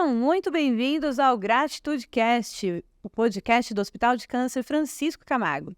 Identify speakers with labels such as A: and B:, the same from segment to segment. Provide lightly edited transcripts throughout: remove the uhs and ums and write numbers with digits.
A: Sejam muito bem-vindos ao GratitudeCast, o podcast do Hospital de Câncer Francisco Camargo.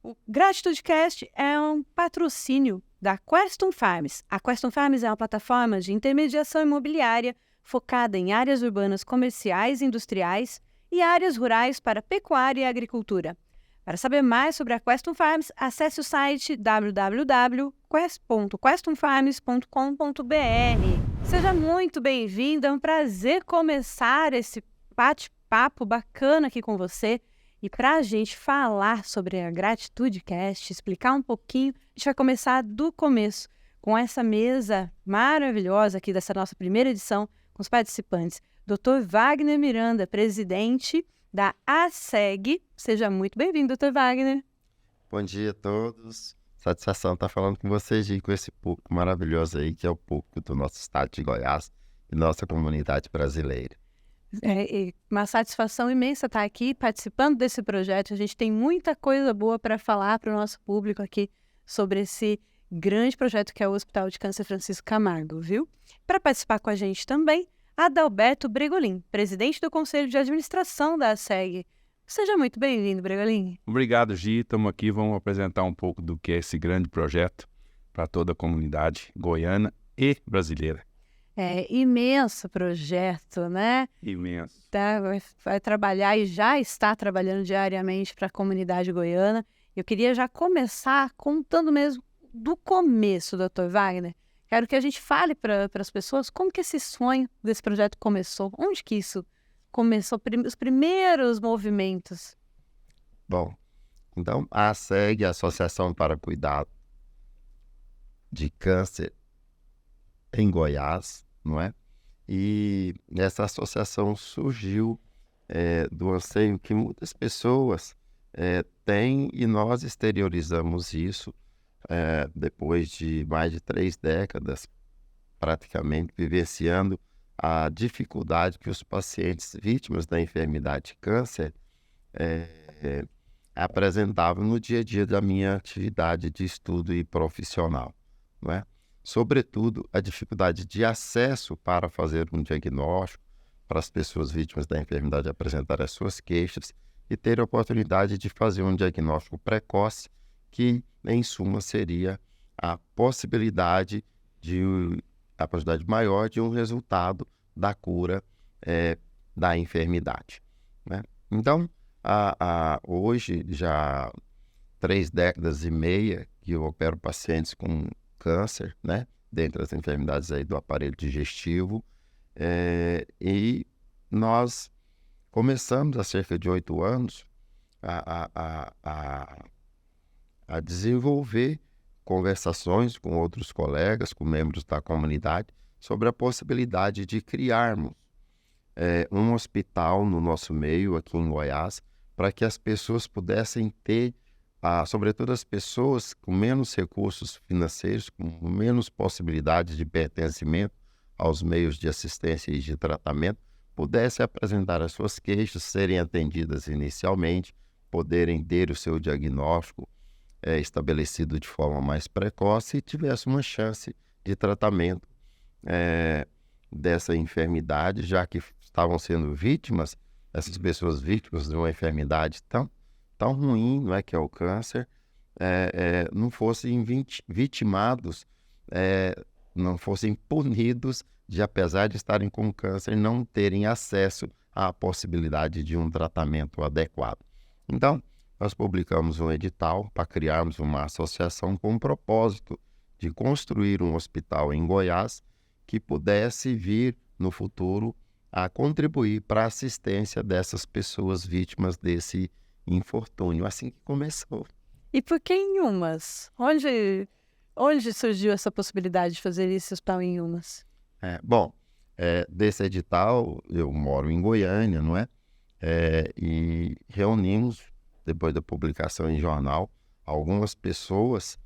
A: O GratitudeCast é um patrocínio da Queston Farms. A Queston Farms é uma plataforma de intermediação imobiliária focada em áreas urbanas comerciais e industriais e áreas rurais para pecuária e agricultura. Para saber mais sobre a Queston Farms, acesse o site www.questonfarms.com.br. Seja muito bem-vindo, é um prazer começar esse bate-papo bacana aqui com você. E para a gente falar sobre a GratitudeCast, explicar um pouquinho, a gente vai começar do começo, com essa mesa maravilhosa aqui dessa nossa primeira edição, com os participantes. Dr. Wagner Miranda, presidente da ASEG. Seja muito bem-vindo, Dr. Wagner.
B: Bom dia a todos. Satisfação estar falando com vocês e com esse público maravilhoso aí, que é o público do nosso estado de Goiás e nossa comunidade brasileira.
A: É uma satisfação imensa estar aqui participando desse projeto. A gente tem muita coisa boa para falar para o nosso público aqui sobre esse grande projeto que é o Hospital de Câncer Francisco Camargo, viu? Para participar com a gente também, Adalberto Bregolin, presidente do Conselho de Administração da ASEG. Seja muito bem-vindo, Bregolin.
C: Obrigado, Gi. Estamos aqui, vamos apresentar um pouco do que é esse grande projeto para toda a comunidade goiana e brasileira.
A: É imenso projeto, né?
C: Imenso.
A: Tá, vai trabalhar e já está trabalhando diariamente para a comunidade goiana. Eu queria já começar contando mesmo do começo, Dr. Wagner. Quero que a gente fale para as pessoas como que esse sonho desse projeto começou. Onde que isso começou, os primeiros movimentos?
B: Bom, então a ASEG, a Associação para Cuidado de Câncer em Goiás, não é? E essa associação surgiu do anseio que muitas pessoas têm e nós exteriorizamos isso depois de mais de 3 décadas, praticamente, vivenciando a dificuldade que os pacientes vítimas da enfermidade de câncer apresentavam no dia a dia da minha atividade de estudo e profissional, não é? Sobretudo, a dificuldade de acesso para fazer um diagnóstico, para as pessoas vítimas da enfermidade apresentar as suas queixas e ter a oportunidade de fazer um diagnóstico precoce, que, em suma, seria a possibilidade maior de um resultado da cura da enfermidade, né? Então, hoje, já 3 décadas e meia que eu opero pacientes com câncer, né, dentre as enfermidades aí do aparelho digestivo, e nós começamos há cerca de 8 anos a desenvolver conversações com outros colegas, com membros da comunidade, sobre a possibilidade de criarmos um hospital no nosso meio, aqui em Goiás, para que as pessoas pudessem ter, sobretudo as pessoas com menos recursos financeiros, com menos possibilidades de pertencimento aos meios de assistência e de tratamento, pudessem apresentar as suas queixas, serem atendidas inicialmente, poderem ter o seu diagnóstico estabelecido de forma mais precoce e tivesse uma chance de tratamento dessa enfermidade, já que estavam sendo vítimas, essas pessoas vítimas de uma enfermidade tão ruim, não é, que é o câncer, não fossem vitimados, não fossem punidos de, apesar de estarem com câncer, não terem acesso à possibilidade de um tratamento adequado. Então, nós publicamos um edital para criarmos uma associação com o propósito de construir um hospital em Goiás que pudesse vir, no futuro, a contribuir para a assistência dessas pessoas vítimas desse infortúnio. Assim que começou.
A: E por que em Inhumas? Onde surgiu essa possibilidade de fazer esse hospital em Inhumas?
B: Desse edital, eu moro em Goiânia, não é? E reunimos, depois da publicação em jornal, algumas pessoas,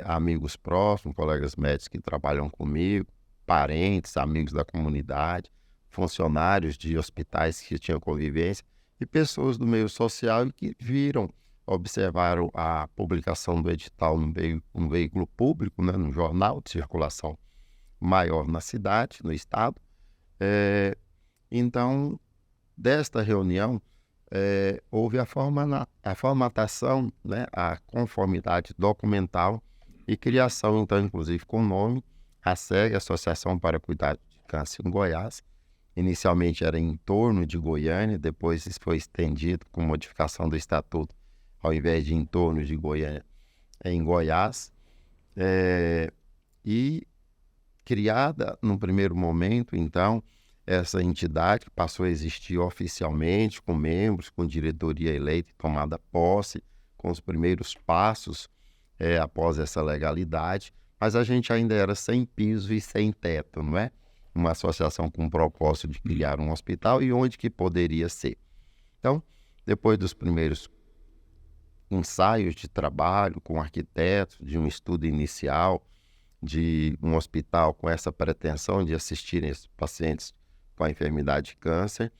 B: amigos próximos, colegas médicos que trabalham comigo, parentes, amigos da comunidade, funcionários de hospitais que tinham convivência e pessoas do meio social que observaram a publicação do edital num veículo público, né, num jornal de circulação maior na cidade, no estado, Então, desta reunião, houve a formatação, né, a conformidade documental e criação, então, inclusive com o nome, a SEG, Associação para Cuidado de Câncer em Goiás. Inicialmente era em torno de Goiânia, depois isso foi estendido com modificação do estatuto, ao invés de em torno de Goiânia, em Goiás. E criada num primeiro momento, então, essa entidade passou a existir oficialmente, com membros, com diretoria eleita e tomada posse, com os primeiros passos após essa legalidade, mas a gente ainda era sem piso e sem teto, não é? Uma associação com o propósito de criar um hospital e onde que poderia ser. Então, depois dos primeiros ensaios de trabalho com arquitetos, de um estudo inicial, de um hospital com essa pretensão de assistirem esses pacientes com a enfermidade de câncer,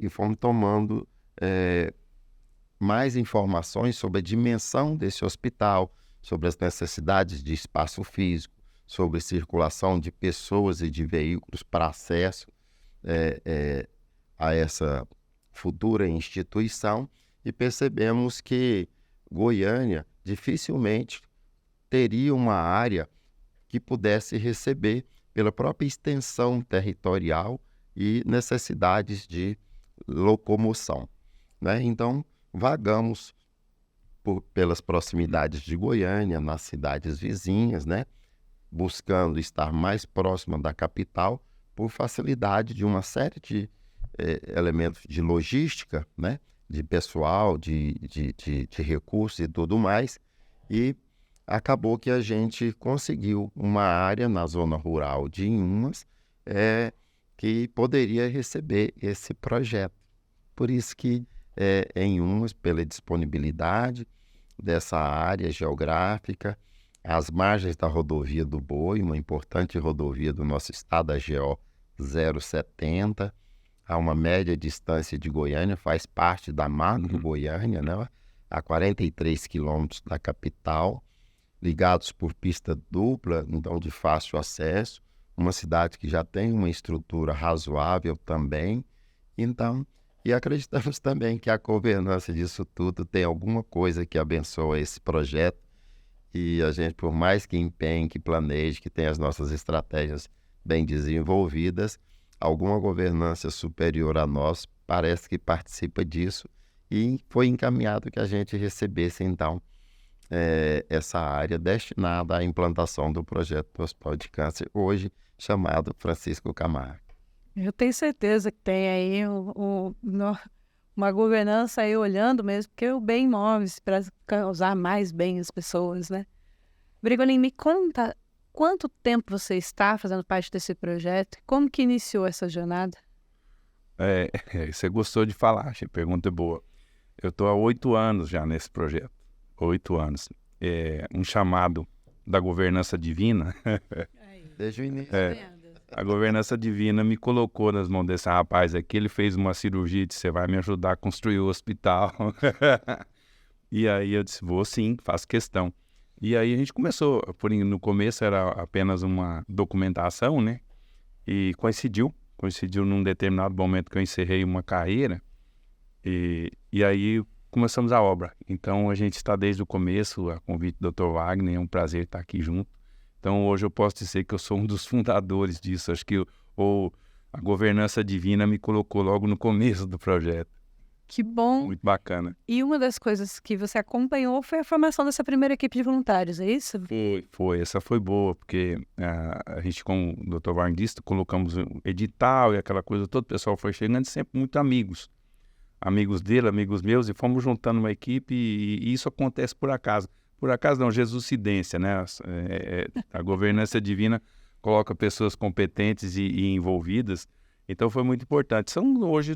B: e fomos tomando mais informações sobre a dimensão desse hospital, sobre as necessidades de espaço físico, sobre circulação de pessoas e de veículos para acesso a essa futura instituição, e percebemos que Goiânia dificilmente teria uma área que pudesse receber pela própria extensão territorial e necessidades de locomoção, né? Então, vagamos pelas proximidades de Goiânia, nas cidades vizinhas, né? Buscando estar mais próxima da capital por facilidade de uma série de elementos de logística, né? De pessoal, de recursos e tudo mais, e acabou que a gente conseguiu uma área na zona rural de Inhumas que poderia receber esse projeto. Por isso que em Inhumas, pela disponibilidade dessa área geográfica, às margens da rodovia do Boi, uma importante rodovia do nosso estado, a GO 070, a uma média distância de Goiânia, faz parte da Macro Goiânia, né? A 43 quilômetros da capital, ligados por pista dupla, então de fácil acesso, uma cidade que já tem uma estrutura razoável também. Então, e acreditamos também que a governança disso tudo tem alguma coisa que abençoa esse projeto, e a gente, por mais que empenhe, que planeje, que tenha as nossas estratégias bem desenvolvidas, alguma governança superior a nós parece que participa disso, e foi encaminhado que a gente recebesse, então, essa área destinada à implantação do projeto do Hospital de Câncer, hoje chamado Francisco Camargo.
A: Eu tenho certeza que tem aí uma governança aí olhando mesmo, porque o bem move para causar mais bem às pessoas, né? Brigolin, me conta quanto tempo você está fazendo parte desse projeto? Como que iniciou essa jornada?
C: Você gostou de falar, achei pergunta boa. Eu estou há 8 anos já nesse projeto. 8 anos. Um chamado da governança divina.
B: Desde o início.
C: A governança divina me colocou nas mãos desse rapaz aqui. Ele fez uma cirurgia e disse: você vai me ajudar a construir o hospital. E aí eu disse: vou sim, faço questão. E aí a gente começou, no começo era apenas uma documentação, né? E coincidiu num determinado momento que eu encerrei uma carreira. E aí começamos a obra. Então a gente está desde o começo, a convite do Dr. Wagner, é um prazer estar aqui junto. Então hoje eu posso dizer que eu sou um dos fundadores disso. Acho que a governança divina me colocou logo no começo do projeto.
A: Que bom!
C: Muito bacana.
A: E uma das coisas que você acompanhou foi a formação dessa primeira equipe de voluntários, é isso?
C: Foi. Essa foi boa, porque a gente, como o Dr. Wagner disse, colocamos um edital e aquela coisa toda, o pessoal foi chegando, sempre muito amigos. Amigos dele, amigos meus, e fomos juntando uma equipe, e isso acontece por acaso. Por acaso não, jesucidência, né? A governança divina coloca pessoas competentes e envolvidas, então foi muito importante. Hoje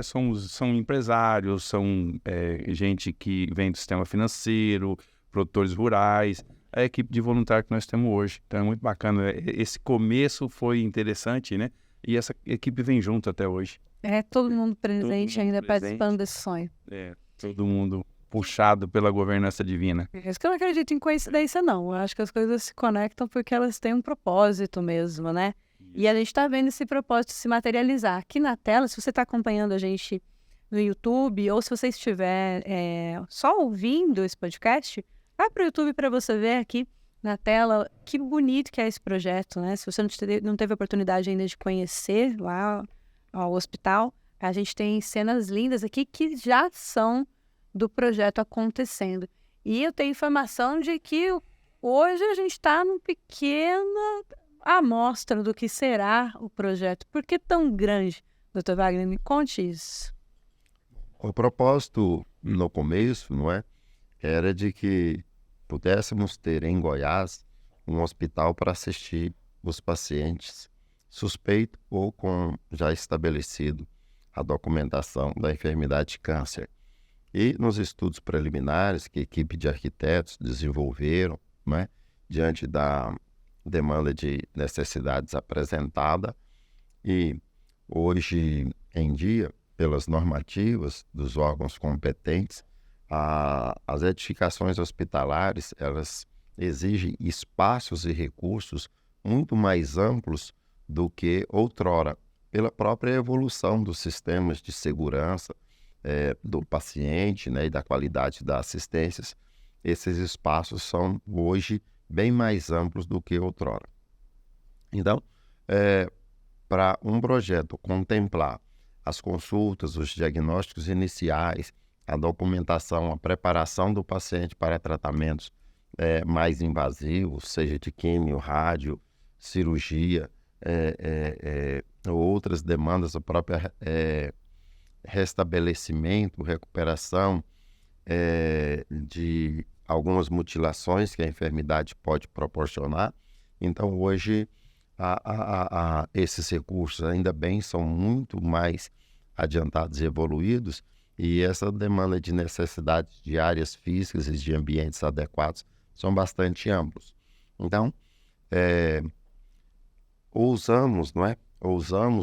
C: são empresários, são gente que vem do sistema financeiro, produtores rurais, a equipe de voluntário que nós temos hoje. Então é muito bacana. Esse começo foi interessante, né? E essa equipe vem junto até hoje.
A: Todo mundo presente ainda participando desse sonho.
C: Todo mundo puxado pela governança divina.
A: É isso que eu não acredito em coincidência, não. Eu acho que as coisas se conectam porque elas têm um propósito mesmo, né? E a gente está vendo esse propósito se materializar. Aqui na tela, se você está acompanhando a gente no YouTube, ou se você estiver só ouvindo esse podcast, vai para o YouTube para você ver aqui na tela que bonito que é esse projeto, né? Se você não teve a oportunidade ainda de conhecer lá o hospital, a gente tem cenas lindas aqui que já são do projeto acontecendo. E eu tenho informação de que hoje a gente está numa pequena amostra do que será o projeto. Por que tão grande, Dr. Wagner? Me conte isso.
B: O propósito no começo, não é? Era de que pudéssemos ter em Goiás um hospital para assistir os pacientes suspeitos ou com já estabelecido a documentação da enfermidade de câncer. E nos estudos preliminares que a equipe de arquitetos desenvolveram, né, diante da demanda de necessidades apresentada, e hoje em dia, pelas normativas dos órgãos competentes, as edificações hospitalares, elas exigem espaços e recursos muito mais amplos do que outrora, pela própria evolução dos sistemas de segurança do paciente, né, e da qualidade das assistências. Esses espaços são hoje bem mais amplos do que outrora. Então, para um projeto contemplar as consultas, os diagnósticos iniciais, a documentação, a preparação do paciente para tratamentos mais invasivos, seja de químio, rádio, cirurgia, outras demandas, a própria restabelecimento, recuperação de algumas mutilações que a enfermidade pode proporcionar. Então, hoje, esses recursos, ainda bem, são muito mais adiantados e evoluídos, e essa demanda de necessidades de áreas físicas e de ambientes adequados são bastante amplos. Então, ousamos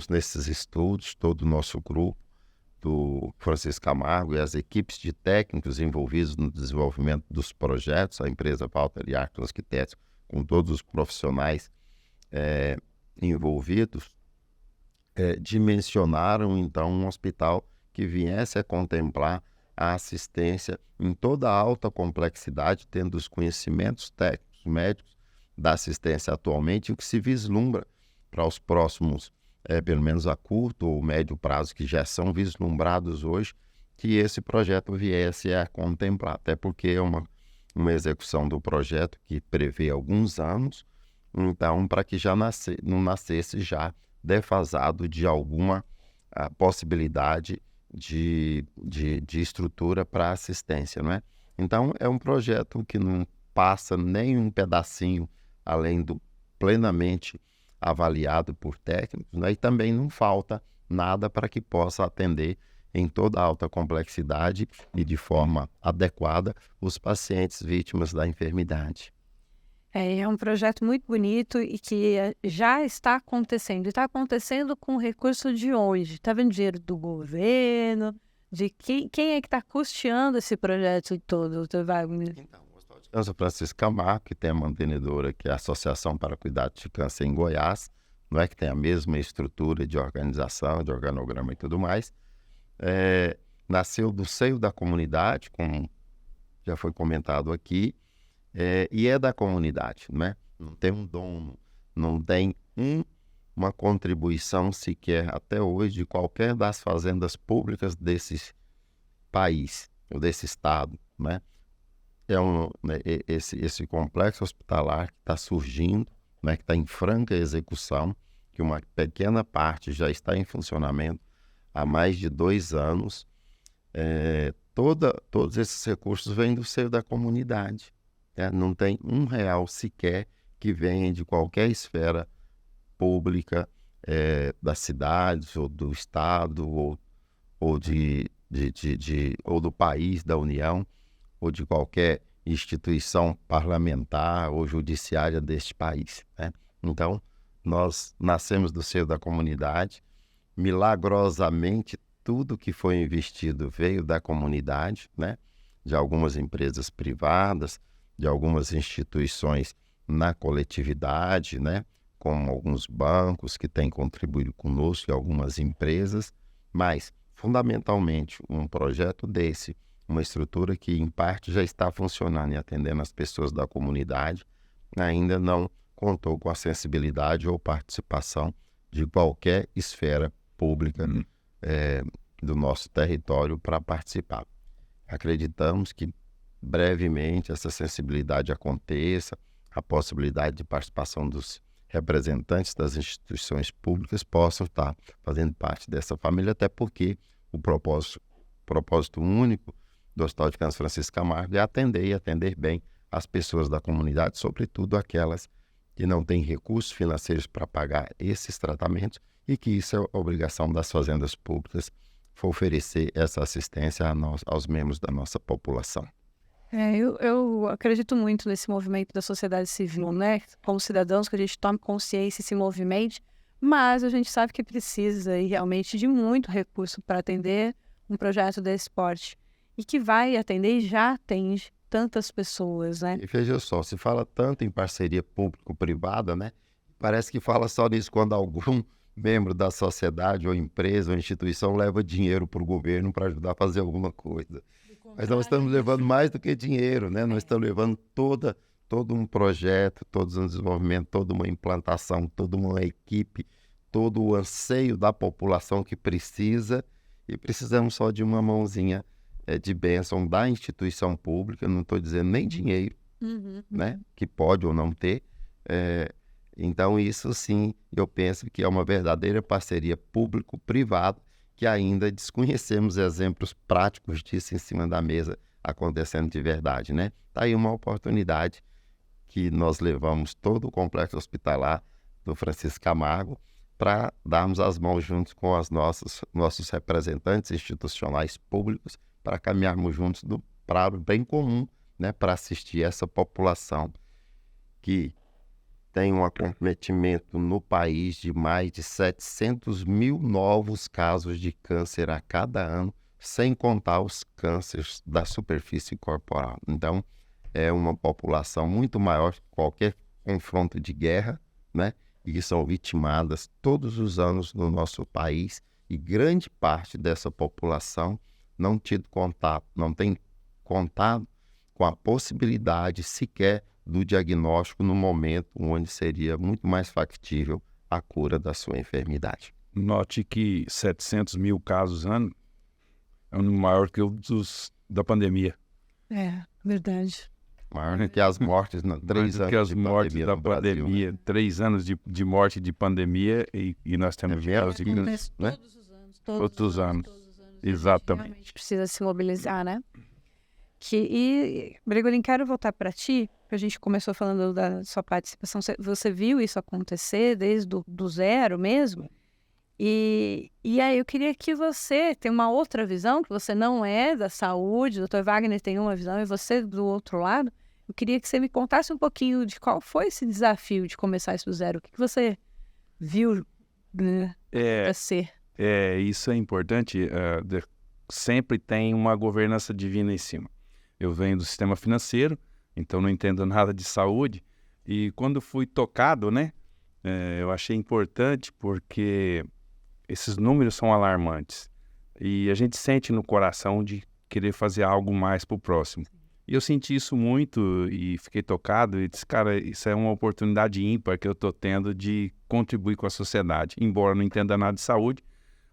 B: nesses estudos, todo o nosso grupo, do Francisco Camargo e as equipes de técnicos envolvidos no desenvolvimento dos projetos, a empresa Walter e Arquitetos, com todos os profissionais envolvidos, dimensionaram então um hospital que viesse a contemplar a assistência em toda a alta complexidade, tendo os conhecimentos técnicos, médicos da assistência atualmente, e o que se vislumbra para os próximos, pelo menos a curto ou médio prazo, que já são vislumbrados hoje, que esse projeto viesse a contemplar, até porque é uma execução do projeto que prevê alguns anos, então para que já não nascesse já defasado de alguma possibilidade de estrutura para assistência, não é? Então, é um projeto que não passa nem um pedacinho além do plenamente avaliado por técnicos, né? E também não falta nada para que possa atender em toda a alta complexidade e de forma adequada os pacientes vítimas da enfermidade.
A: É um projeto muito bonito e que já está acontecendo. Está acontecendo com recurso de onde? Está vendo dinheiro do governo? De quem é que está custeando esse projeto todo, Dr. Wagner?
B: Então, o Hospital de Câncer Francisco Camargo, que tem a mantenedora, que é a Associação para Cuidado de Câncer em Goiás, não é, que tem a mesma estrutura de organização, de organograma e tudo mais, nasceu do seio da comunidade, como já foi comentado aqui, e é da comunidade, né? Não tem um dono, não tem uma contribuição sequer até hoje de qualquer das fazendas públicas desse país ou desse estado, né? Esse complexo hospitalar que está surgindo, né? Que está em franca execução, que uma pequena parte já está em funcionamento há mais de 2 anos. Todos esses recursos vêm do seio da comunidade. Não tem R$1 sequer que venha de qualquer esfera pública da cidade ou do estado ou do país, da União, ou de qualquer instituição parlamentar ou judiciária deste país, né? Então, nós nascemos do seio da comunidade. Milagrosamente, tudo que foi investido veio da comunidade, né? De algumas empresas privadas, de algumas instituições na coletividade, né? como alguns bancos que têm contribuído conosco e algumas empresas, mas, fundamentalmente, um projeto desse, uma estrutura que, em parte, já está funcionando e atendendo as pessoas da comunidade, ainda não contou com a sensibilidade ou participação de qualquer esfera pública do nosso território para participar. Acreditamos que brevemente essa sensibilidade aconteça, a possibilidade de participação dos representantes das instituições públicas possam estar fazendo parte dessa família, até porque o propósito único do Hospital de Câncer Francisco Camargo é atender e atender bem as pessoas da comunidade, sobretudo aquelas que não têm recursos financeiros para pagar esses tratamentos e que isso é obrigação das fazendas públicas for oferecer essa assistência aos membros da nossa população.
A: Eu acredito muito nesse movimento da sociedade civil, né? Como cidadãos, que a gente tome consciência e se movimente, mas a gente sabe que precisa realmente de muito recurso para atender um projeto desse porte e que vai atender e já atende tantas pessoas, né?
B: E veja só, se fala tanto em parceria público-privada, né? Parece que fala só nisso quando algum membro da sociedade ou empresa ou instituição leva dinheiro para o governo para ajudar a fazer alguma coisa. Mas nós estamos levando mais do que dinheiro, né? Nós estamos levando todo um projeto, todo um desenvolvimento, toda uma implantação, toda uma equipe, todo o anseio da população que precisa, e precisamos só de uma mãozinha de bênção da instituição pública, não estou dizendo nem dinheiro, né? Que pode ou não ter. Então isso sim, eu penso que é uma verdadeira parceria público-privada, que ainda desconhecemos exemplos práticos disso em cima da mesa acontecendo de verdade, né? Está aí uma oportunidade que nós levamos todo o complexo hospitalar do Francisco Camargo para darmos as mãos juntos com os nossos representantes institucionais públicos para caminharmos juntos para o bem comum, né? Para assistir essa população que tem um acometimento no país de mais de 700 mil novos casos de câncer a cada ano, sem contar os cânceres da superfície corporal. Então, é uma população muito maior que qualquer confronto de guerra, né? E que são vitimadas todos os anos no nosso país, e grande parte dessa população não tem contato com a possibilidade sequer do diagnóstico no momento onde seria muito mais factível a cura da sua enfermidade.
C: Note que 700 mil casos ano é um número maior que o da pandemia.
A: Verdade.
B: Maior do que as mortes, 3 anos
C: que as
B: de
C: mortes
B: pandemia
C: da
B: no Brasil,
C: pandemia,
B: né?
C: 3 anos de morte de pandemia e nós temos casos de câncer, né?
A: Todos os anos.
C: Todos os anos.
A: A gente
C: Exatamente.
A: realmente precisa se mobilizar, né? Bregolin, quero voltar para ti, que a gente começou falando da sua participação. Você viu isso acontecer desde do zero mesmo? E aí eu queria que você tenha uma outra visão, que você não é da saúde, o Dr. Wagner tem uma visão e você do outro lado. Eu queria que você me contasse um pouquinho de qual foi esse desafio de começar isso do zero. O que você viu acontecer?
C: Isso é importante. Sempre tem uma governança divina em cima. Eu venho do sistema financeiro, então não entendo nada de saúde. E quando fui tocado, né, eu achei importante porque esses números são alarmantes. E a gente sente no coração de querer fazer algo mais para o próximo. E eu senti isso muito e fiquei tocado e disse, cara, isso é uma oportunidade ímpar que eu estou tendo de contribuir com a sociedade. Embora não entenda nada de saúde,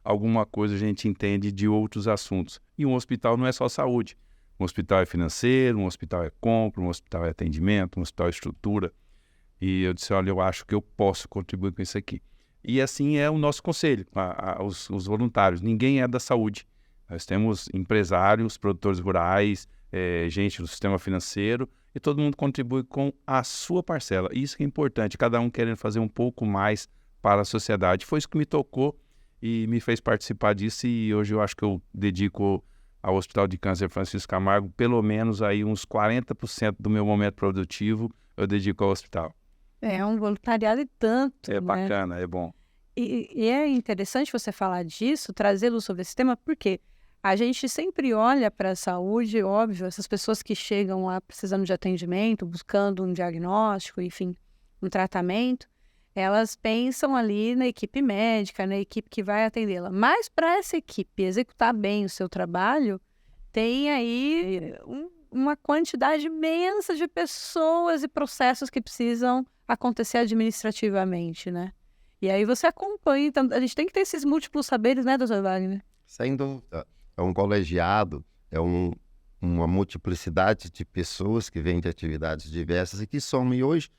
C: alguma coisa a gente entende de outros assuntos. E um hospital não é só saúde. Um hospital é financeiro, um hospital é compra, um hospital é atendimento, um hospital é estrutura. E eu disse, olha, eu acho que eu posso contribuir com isso aqui. E assim é o nosso conselho, os voluntários. Ninguém é da saúde. Nós temos empresários, produtores rurais, gente do sistema financeiro, e todo mundo contribui com a sua parcela. Isso que é importante, cada um querendo fazer um pouco mais para a sociedade. Foi isso que me tocou e me fez participar disso, e hoje eu acho que eu dedico ao Hospital de Câncer Francisco Camargo pelo menos aí uns 40% do meu momento produtivo eu dedico ao hospital.
A: É um voluntariado e tanto,
C: É
A: né?
C: bacana, é bom.
A: E é interessante você falar disso, trazê-lo sobre esse tema, porque a gente sempre olha para a saúde, óbvio, essas pessoas que chegam lá precisando de atendimento, buscando um diagnóstico, enfim, um tratamento, elas pensam ali na equipe médica, na equipe que vai atendê-la. Mas para essa equipe executar bem o seu trabalho, tem aí uma quantidade imensa de pessoas e processos que precisam acontecer administrativamente, né? E aí você acompanha, então a gente tem que ter esses múltiplos saberes, né, doutor Wagner?
B: Sem dúvida. É um colegiado, uma multiplicidade de pessoas que vêm de atividades diversas e que somam. E hoje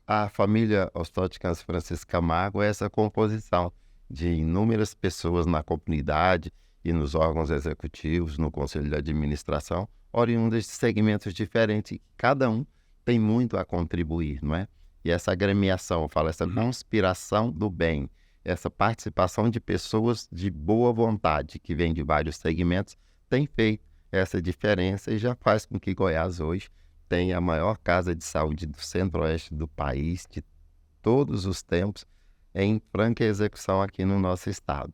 B: a família Hospital de Câncer Francisco Camargo é essa composição de inúmeras pessoas na comunidade e nos órgãos executivos, no conselho de administração, oriundas de segmentos diferentes, e cada um tem muito a contribuir, não é? E essa agremiação, eu falo, essa conspiração do bem, essa participação de pessoas de boa vontade, que vêm de vários segmentos, tem feito essa diferença e já faz com que Goiás hoje tenha a maior casa de saúde do centro-oeste do país, de todos os tempos, em franca execução aqui no nosso estado.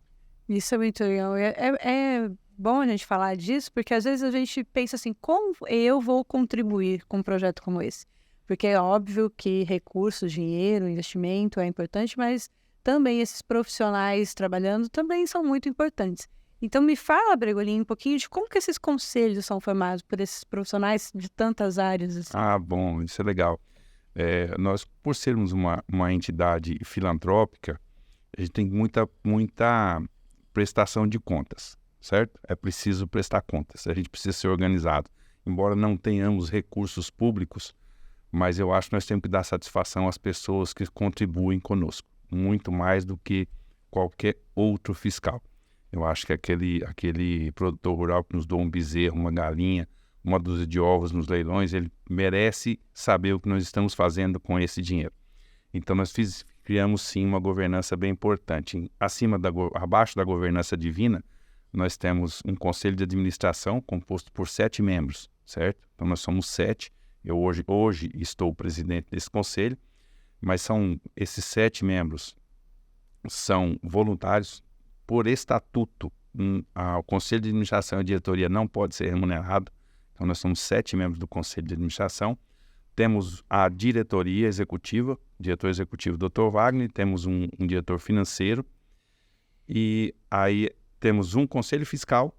A: Isso é muito legal. É bom a gente falar disso, porque às vezes a gente pensa assim, como eu vou contribuir com um projeto como esse? Porque é óbvio que recursos, dinheiro, investimento é importante, mas também esses profissionais trabalhando também são muito importantes. Então me fala, Bregolin, um pouquinho de como que esses conselhos são formados por esses profissionais de tantas áreas. Assim.
C: Ah, bom, isso é legal. Nós, por sermos uma entidade filantrópica, a gente tem muita prestação de contas, certo? É preciso prestar contas, a gente precisa ser organizado. Embora não tenhamos recursos públicos, mas eu acho que nós temos que dar satisfação às pessoas que contribuem conosco, muito mais do que qualquer outro fiscal. Eu acho que aquele produtor rural que nos doa um bezerro, uma galinha, uma dúzia de ovos nos leilões, ele merece saber o que nós estamos fazendo com esse dinheiro. Então nós criamos sim uma governança bem importante. Abaixo da governança divina, nós temos um conselho de administração composto por 7 membros, certo? Então nós somos 7. Eu hoje estou presidente desse conselho, mas esses 7 membros são voluntários por estatuto. O conselho de administração e a diretoria não pode ser remunerado. Então nós somos 7 membros do conselho de administração. Temos a diretoria executiva, diretor executivo Dr. Wagner, temos um diretor financeiro e aí temos um conselho fiscal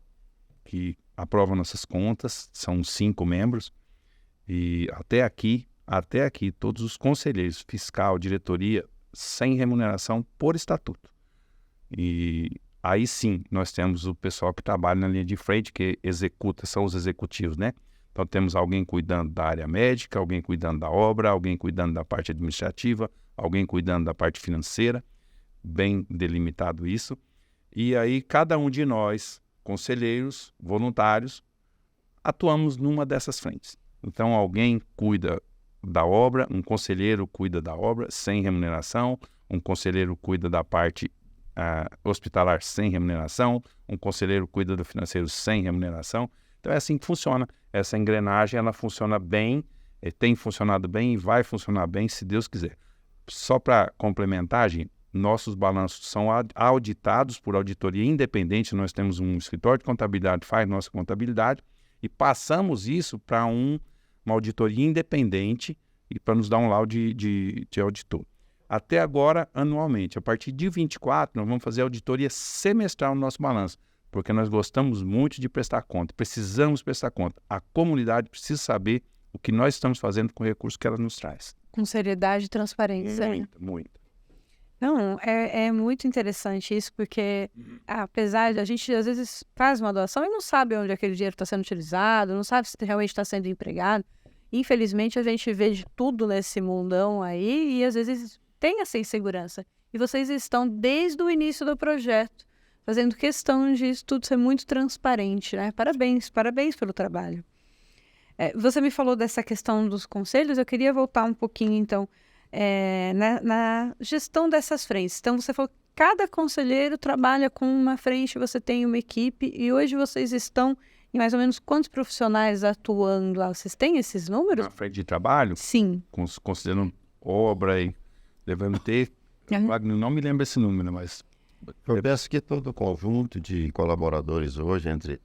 C: que aprova nossas contas, são 5 membros e até aqui todos os conselheiros, fiscal, diretoria, sem remuneração por estatuto. E aí sim, nós temos o pessoal que trabalha na linha de frente, que executa, são os executivos, né? Então temos alguém cuidando da área médica, alguém cuidando da obra, alguém cuidando da parte administrativa, alguém cuidando da parte financeira, bem delimitado isso. E aí cada um de nós, conselheiros, voluntários, atuamos numa dessas frentes. Então alguém cuida da obra, um conselheiro cuida da obra sem remuneração, um conselheiro cuida da parte hospitalar sem remuneração, um conselheiro cuida do financeiro sem remuneração. Então é assim que funciona. Essa engrenagem, ela funciona bem, tem funcionado bem e vai funcionar bem, se Deus quiser. Só para complementar, gente, nossos balanços são auditados por auditoria independente. Nós temos um escritório de contabilidade que faz nossa contabilidade e passamos isso para uma auditoria independente e para nos dar um laudo de auditor. Até agora, anualmente. A partir de 24, nós vamos fazer auditoria semestral no nosso balanço, porque nós gostamos muito de prestar conta, precisamos prestar conta. A comunidade precisa saber o que nós estamos fazendo com o recurso que ela nos traz.
A: Com seriedade e transparência.
C: Muito.
A: Não, é muito interessante isso, porque apesar de a gente às vezes faz uma doação e não sabe onde aquele dinheiro está sendo utilizado, não sabe se realmente está sendo empregado. Infelizmente, a gente vê de tudo nesse mundão aí e às vezes tem essa insegurança. E vocês estão desde o início do projeto fazendo questão de isso tudo ser muito transparente, né? Parabéns pelo trabalho. Você me falou dessa questão dos conselhos, eu queria voltar um pouquinho, então, na gestão dessas frentes. Então, você falou que cada conselheiro trabalha com uma frente, você tem uma equipe, e hoje vocês estão em mais ou menos quantos profissionais atuando lá? Vocês têm esses números?
C: Na frente de trabalho?
A: Sim.
C: Considerando obra e devemos ter, Wagner, não me lembro esse número, mas...
B: Eu penso que todo o conjunto de colaboradores hoje, entre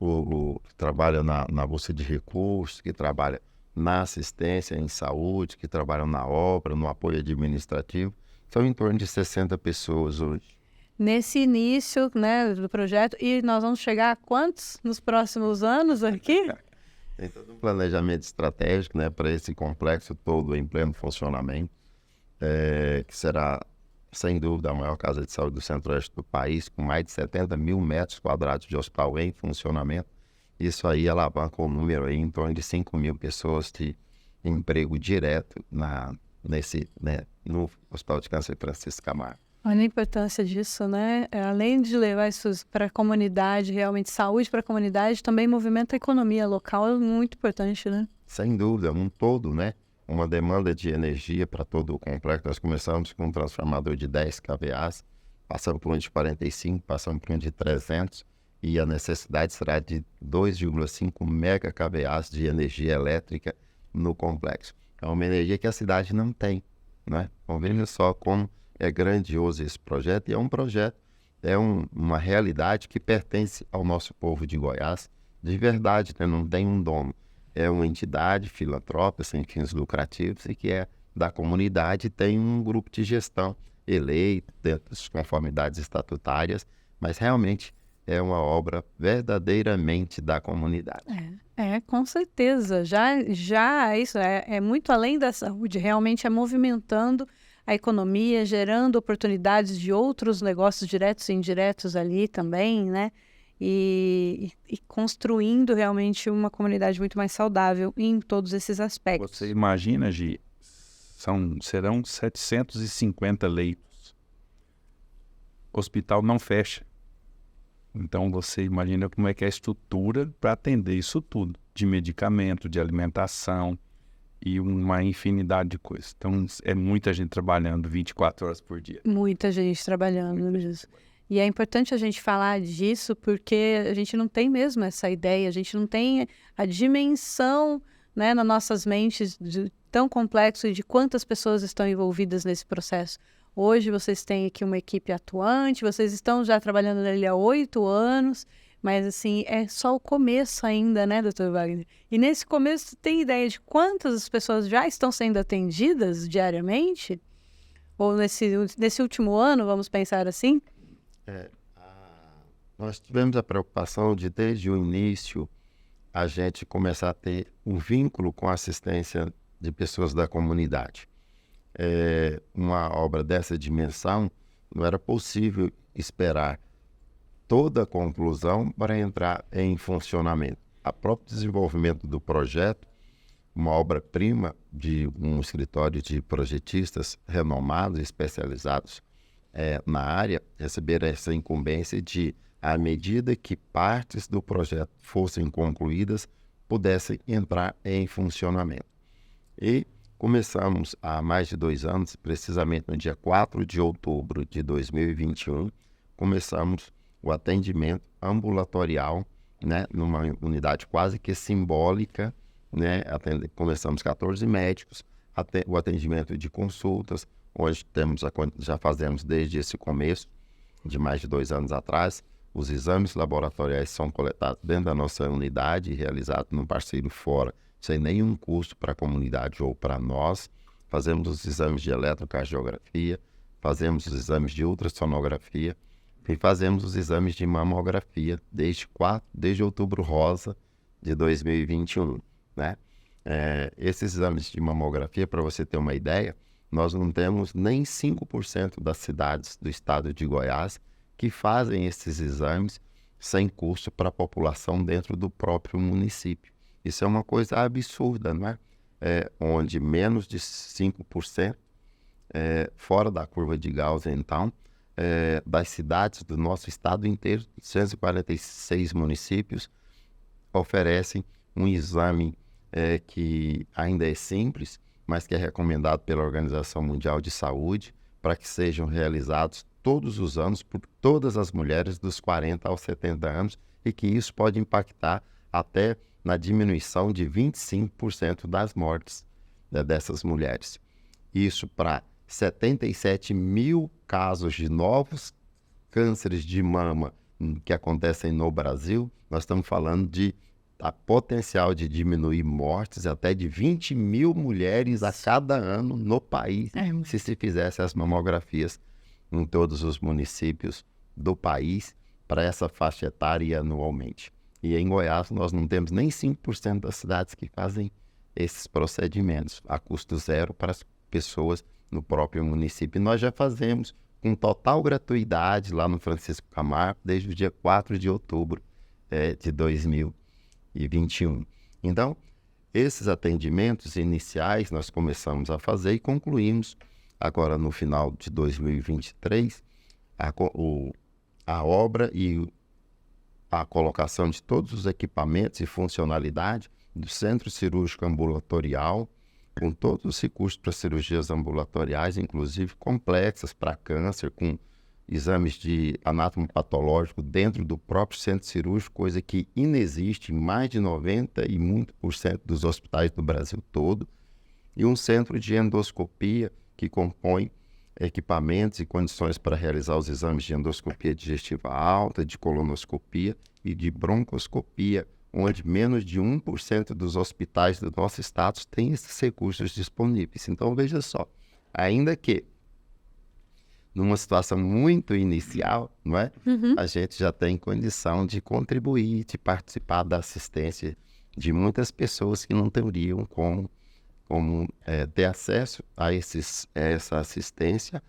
B: o que trabalha na bolsa de recursos, que trabalha na assistência em saúde, que trabalham na obra, no apoio administrativo, são em torno de 60 pessoas hoje.
A: Nesse início, né, do projeto, e nós vamos chegar a quantos nos próximos anos aqui?
B: Tem todo um planejamento estratégico, né, para esse complexo todo em pleno funcionamento, que será, sem dúvida, a maior casa de saúde do centro-oeste do país, com mais de 70 mil metros quadrados de hospital em funcionamento. Isso aí alavanca o número aí, em torno de 5 mil pessoas de emprego direto no Hospital de Câncer Francisco Camargo.
A: Olha a importância disso, né? Além de levar isso para a comunidade, realmente saúde para a comunidade, também movimenta a economia local, é muito importante, né?
B: Sem dúvida, um todo, né? Uma demanda de energia para todo o complexo. Nós começamos com um transformador de 10 kVA, passamos por um de 45, passamos por um de 300, e a necessidade será de 2,5 mega-kVA de energia elétrica no complexo. É uma energia que a cidade não tem, né? Então veja só como é grandioso esse projeto, e é um projeto, uma realidade que pertence ao nosso povo de Goiás, de verdade, né? Não tem um dono. É uma entidade filantrópica, sem fins lucrativos, e que é da comunidade, tem um grupo de gestão eleito dentro das conformidades estatutárias, mas realmente é uma obra verdadeiramente da comunidade.
A: Com certeza. Já isso é muito além da saúde, realmente é movimentando a economia, gerando oportunidades de outros negócios diretos e indiretos ali também, né? E construindo realmente uma comunidade muito mais saudável em todos esses aspectos.
C: Você imagina, Gi, serão 750 leitos. O hospital não fecha. Então você imagina como é que é a estrutura para atender isso tudo, de medicamento, de alimentação e uma infinidade de coisas. Então é muita gente trabalhando 24 horas por dia.
A: Muita gente trabalhando nisso. E é importante a gente falar disso porque a gente não tem mesmo essa ideia, a gente não tem a dimensão, né, nas nossas mentes tão complexo e de quantas pessoas estão envolvidas nesse processo. Hoje vocês têm aqui uma equipe atuante, vocês estão já trabalhando nele há 8 anos, mas assim, é só o começo ainda, né, Dr. Wagner? E nesse começo, tem ideia de quantas pessoas já estão sendo atendidas diariamente? Ou nesse último ano, vamos pensar assim?
B: Nós tivemos a preocupação de, desde o início, a gente começar a ter um vínculo com a assistência de pessoas da comunidade. Uma obra dessa dimensão, não era possível esperar toda a conclusão para entrar em funcionamento. O próprio desenvolvimento do projeto, uma obra-prima de um escritório de projetistas renomados e especializados na área, receberam essa incumbência de, à medida que partes do projeto fossem concluídas, pudessem entrar em funcionamento. E começamos há mais de 2 anos, precisamente no dia 4 de outubro de 2021, começamos o atendimento ambulatorial, né, numa unidade quase que simbólica, né, começamos 14 médicos, o atendimento de consultas, hoje já fazemos desde esse começo, de mais de 2 anos atrás, os exames laboratoriais são coletados dentro da nossa unidade e realizados num parceiro fora, sem nenhum custo para a comunidade ou para nós. Fazemos os exames de eletrocardiografia, fazemos os exames de ultrassonografia e fazemos os exames de mamografia desde Outubro Rosa de 2021, né? Esses exames de mamografia, para você ter uma ideia, nós não temos nem 5% das cidades do estado de Goiás que fazem esses exames sem custo para a população dentro do próprio município. Isso é uma coisa absurda, não é? Onde menos de 5%, fora da curva de Gauss, então, das cidades do nosso estado inteiro, 146 municípios, oferecem um exame que ainda é simples, mas que é recomendado pela Organização Mundial de Saúde, para que sejam realizados todos os anos por todas as mulheres dos 40 aos 70 anos, e que isso pode impactar até na diminuição de 25% das mortes, né, dessas mulheres. Isso para 77 mil casos de novos cânceres de mama que acontecem no Brasil. Nós estamos falando de potencial de diminuir mortes até de 20 mil mulheres a cada ano no país, se fizesse as mamografias em todos os municípios do país para essa faixa etária anualmente. E em Goiás nós não temos nem 5% das cidades que fazem esses procedimentos a custo zero para as pessoas no próprio município. E nós já fazemos com total gratuidade lá no Francisco Camargo desde o dia 4 de outubro de 2021. Então, esses atendimentos iniciais nós começamos a fazer e concluímos agora no final de 2023 a obra e a colocação de todos os equipamentos e funcionalidade do Centro Cirúrgico Ambulatorial, com todos os recursos para cirurgias ambulatoriais, inclusive complexas para câncer, com exames de anatomopatológico dentro do próprio centro cirúrgico, coisa que inexiste em mais de 90% e muito por cento dos hospitais do Brasil todo, e um centro de endoscopia que compõe equipamentos e condições para realizar os exames de endoscopia digestiva alta, de colonoscopia e de broncoscopia, onde menos de 1% dos hospitais do nosso estado têm esses recursos disponíveis. Então, veja só, ainda que numa situação muito inicial, não é? A gente já tem condição de contribuir, de participar da assistência de muitas pessoas que não teriam como ter acesso a essa assistência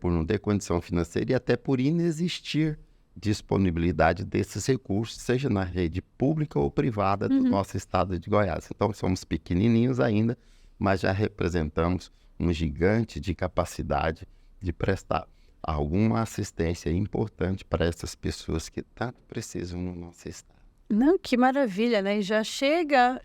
B: por não ter condição financeira e até por inexistir disponibilidade desses recursos, seja na rede pública ou privada do nosso estado de Goiás. Então, somos pequenininhos ainda, mas já representamos um gigante de capacidade de prestar alguma assistência importante para essas pessoas que tanto precisam no nosso estado.
A: Não, que maravilha, né? E já chega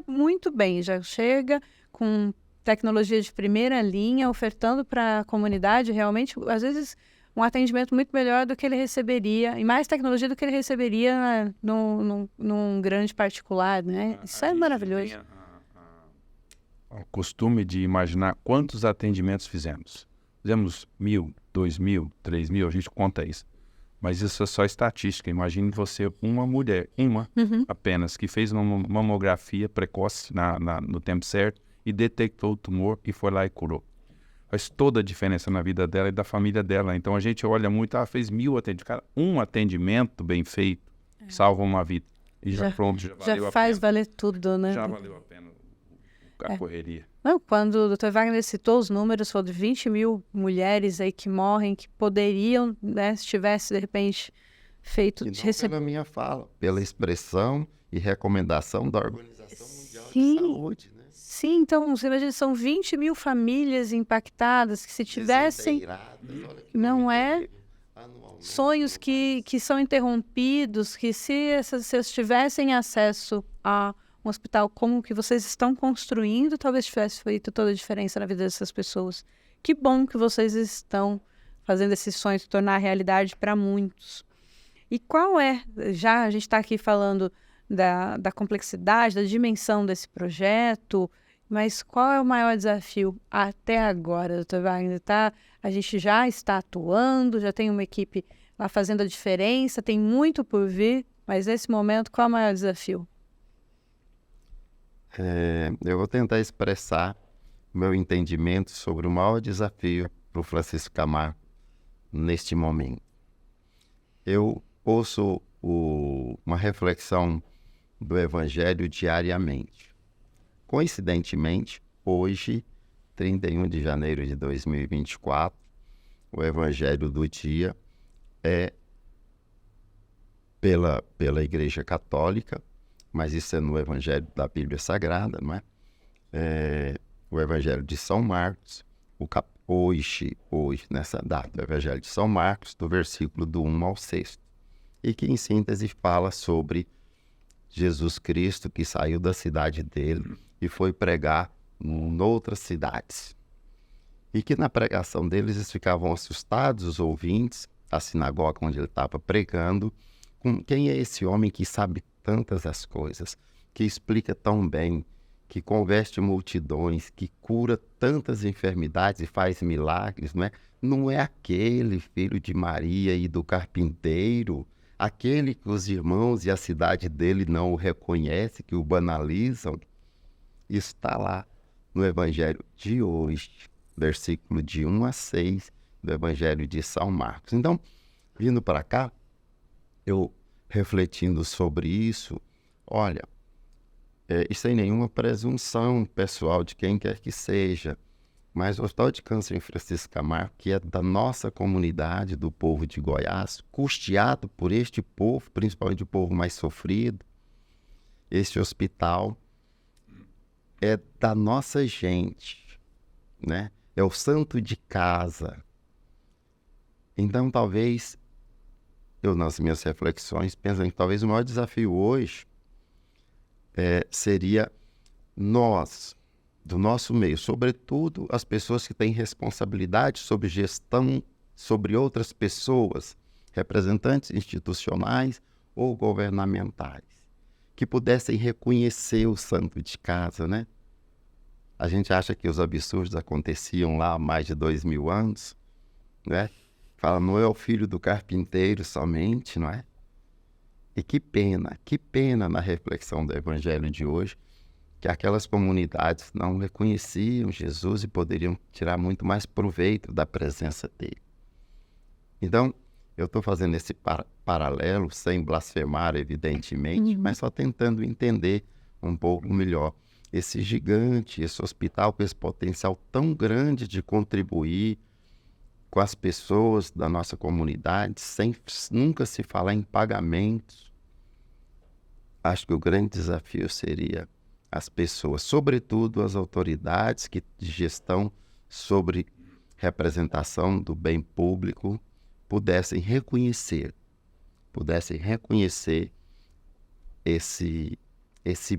A: muito bem, já chega com tecnologia de primeira linha, ofertando para a comunidade realmente, às vezes, um atendimento muito melhor do que ele receberia, e mais tecnologia do que ele receberia num grande particular, né? Isso é maravilhoso.
C: O costume de imaginar quantos atendimentos fizemos. Fizemos 1.000, 2.000, 3.000, a gente conta isso. Mas isso é só estatística. Imagine você, uma mulher, apenas, que fez uma mamografia precoce no tempo certo e detectou o tumor e foi lá e curou. Faz toda a diferença na vida dela e da família dela. Então a gente olha muito, fez 1.000 atendimentos. Cara, um atendimento bem feito salva uma vida. E já valeu a pena.
A: Já faz valer tudo, né?
C: Já valeu a pena a correria.
A: Não, quando o Dr. Wagner citou os números, foram de 20 mil mulheres aí que morrem, que poderiam, né, se tivesse, de repente, feito...
B: E não pela minha fala, pela expressão e recomendação da Organização Mundial de Saúde, né?
A: Sim, então, você imagina, são 20 mil famílias impactadas que se tivessem... Não é? Sonhos que são interrompidos, que se eles tivessem acesso a um hospital como o que vocês estão construindo, talvez tivesse feito toda a diferença na vida dessas pessoas. Que bom que vocês estão fazendo esse sonho se tornar realidade para muitos. E qual já a gente está aqui falando da complexidade, da dimensão desse projeto, mas qual é o maior desafio até agora, Dr. Wagner? A gente já está atuando, já tem uma equipe lá fazendo a diferença, tem muito por vir, mas nesse momento, qual é o maior desafio?
B: Eu vou tentar expressar o meu entendimento sobre o maior desafio para o Francisco Camargo neste momento. Eu ouço uma reflexão do Evangelho diariamente. Coincidentemente, hoje, 31 de janeiro de 2024, o Evangelho do dia é pela Igreja Católica, mas isso é no Evangelho da Bíblia Sagrada, não é? O Evangelho de São Marcos, hoje, nessa data, o Evangelho de São Marcos, do versículo do 1 ao 6, e que, em síntese, fala sobre Jesus Cristo que saiu da cidade dele e foi pregar em outras cidades. E que na pregação deles eles ficavam assustados, os ouvintes, a sinagoga onde ele estava pregando, com quem é esse homem que sabe tantas as coisas, que explica tão bem, que converte multidões, que cura tantas enfermidades e faz milagres, não é? Não é aquele filho de Maria e do carpinteiro, aquele que os irmãos e a cidade dele não o reconhecem, que o banalizam, isso está lá no Evangelho de hoje, versículo de 1 a 6 do Evangelho de São Marcos. Então, vindo para cá, eu refletindo sobre isso, olha, e sem nenhuma presunção pessoal de quem quer que seja, mas o Hospital de Câncer em Francisco Camargo, que é da nossa comunidade, do povo de Goiás, custeado por este povo, principalmente o povo mais sofrido, este hospital é da nossa gente, né? É o santo de casa. Então, talvez, eu nas minhas reflexões, pensando que talvez o maior desafio hoje seria nós, do nosso meio, sobretudo as pessoas que têm responsabilidade sobre gestão, sobre outras pessoas, representantes institucionais ou governamentais, que pudessem reconhecer o santo de casa, né? A gente acha que os absurdos aconteciam lá há mais de 2000 anos, né? Fala, não é o filho do carpinteiro somente, não é? E que pena na reflexão do Evangelho de hoje, que aquelas comunidades não reconheciam Jesus e poderiam tirar muito mais proveito da presença dele. Então, eu estou fazendo esse paralelo, sem blasfemar, evidentemente, mas só tentando entender um pouco melhor esse gigante, esse hospital com esse potencial tão grande de contribuir com as pessoas da nossa comunidade, sem nunca se falar em pagamentos. Acho que o grande desafio seria as pessoas, sobretudo as autoridades de gestão sobre representação do bem público, pudessem reconhecer esse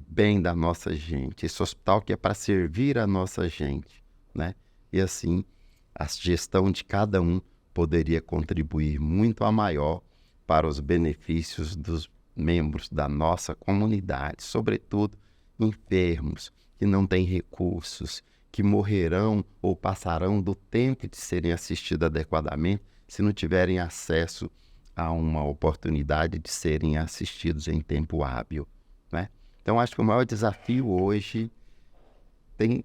B: bem da nossa gente, esse hospital que é para servir a nossa gente, né? E assim, a gestão de cada um poderia contribuir muito a maior para os benefícios dos membros da nossa comunidade, sobretudo enfermos que não têm recursos, que morrerão ou passarão do tempo de serem assistidos adequadamente se não tiverem acesso a uma oportunidade de serem assistidos em tempo hábil, né? Então, acho que o maior desafio hoje tem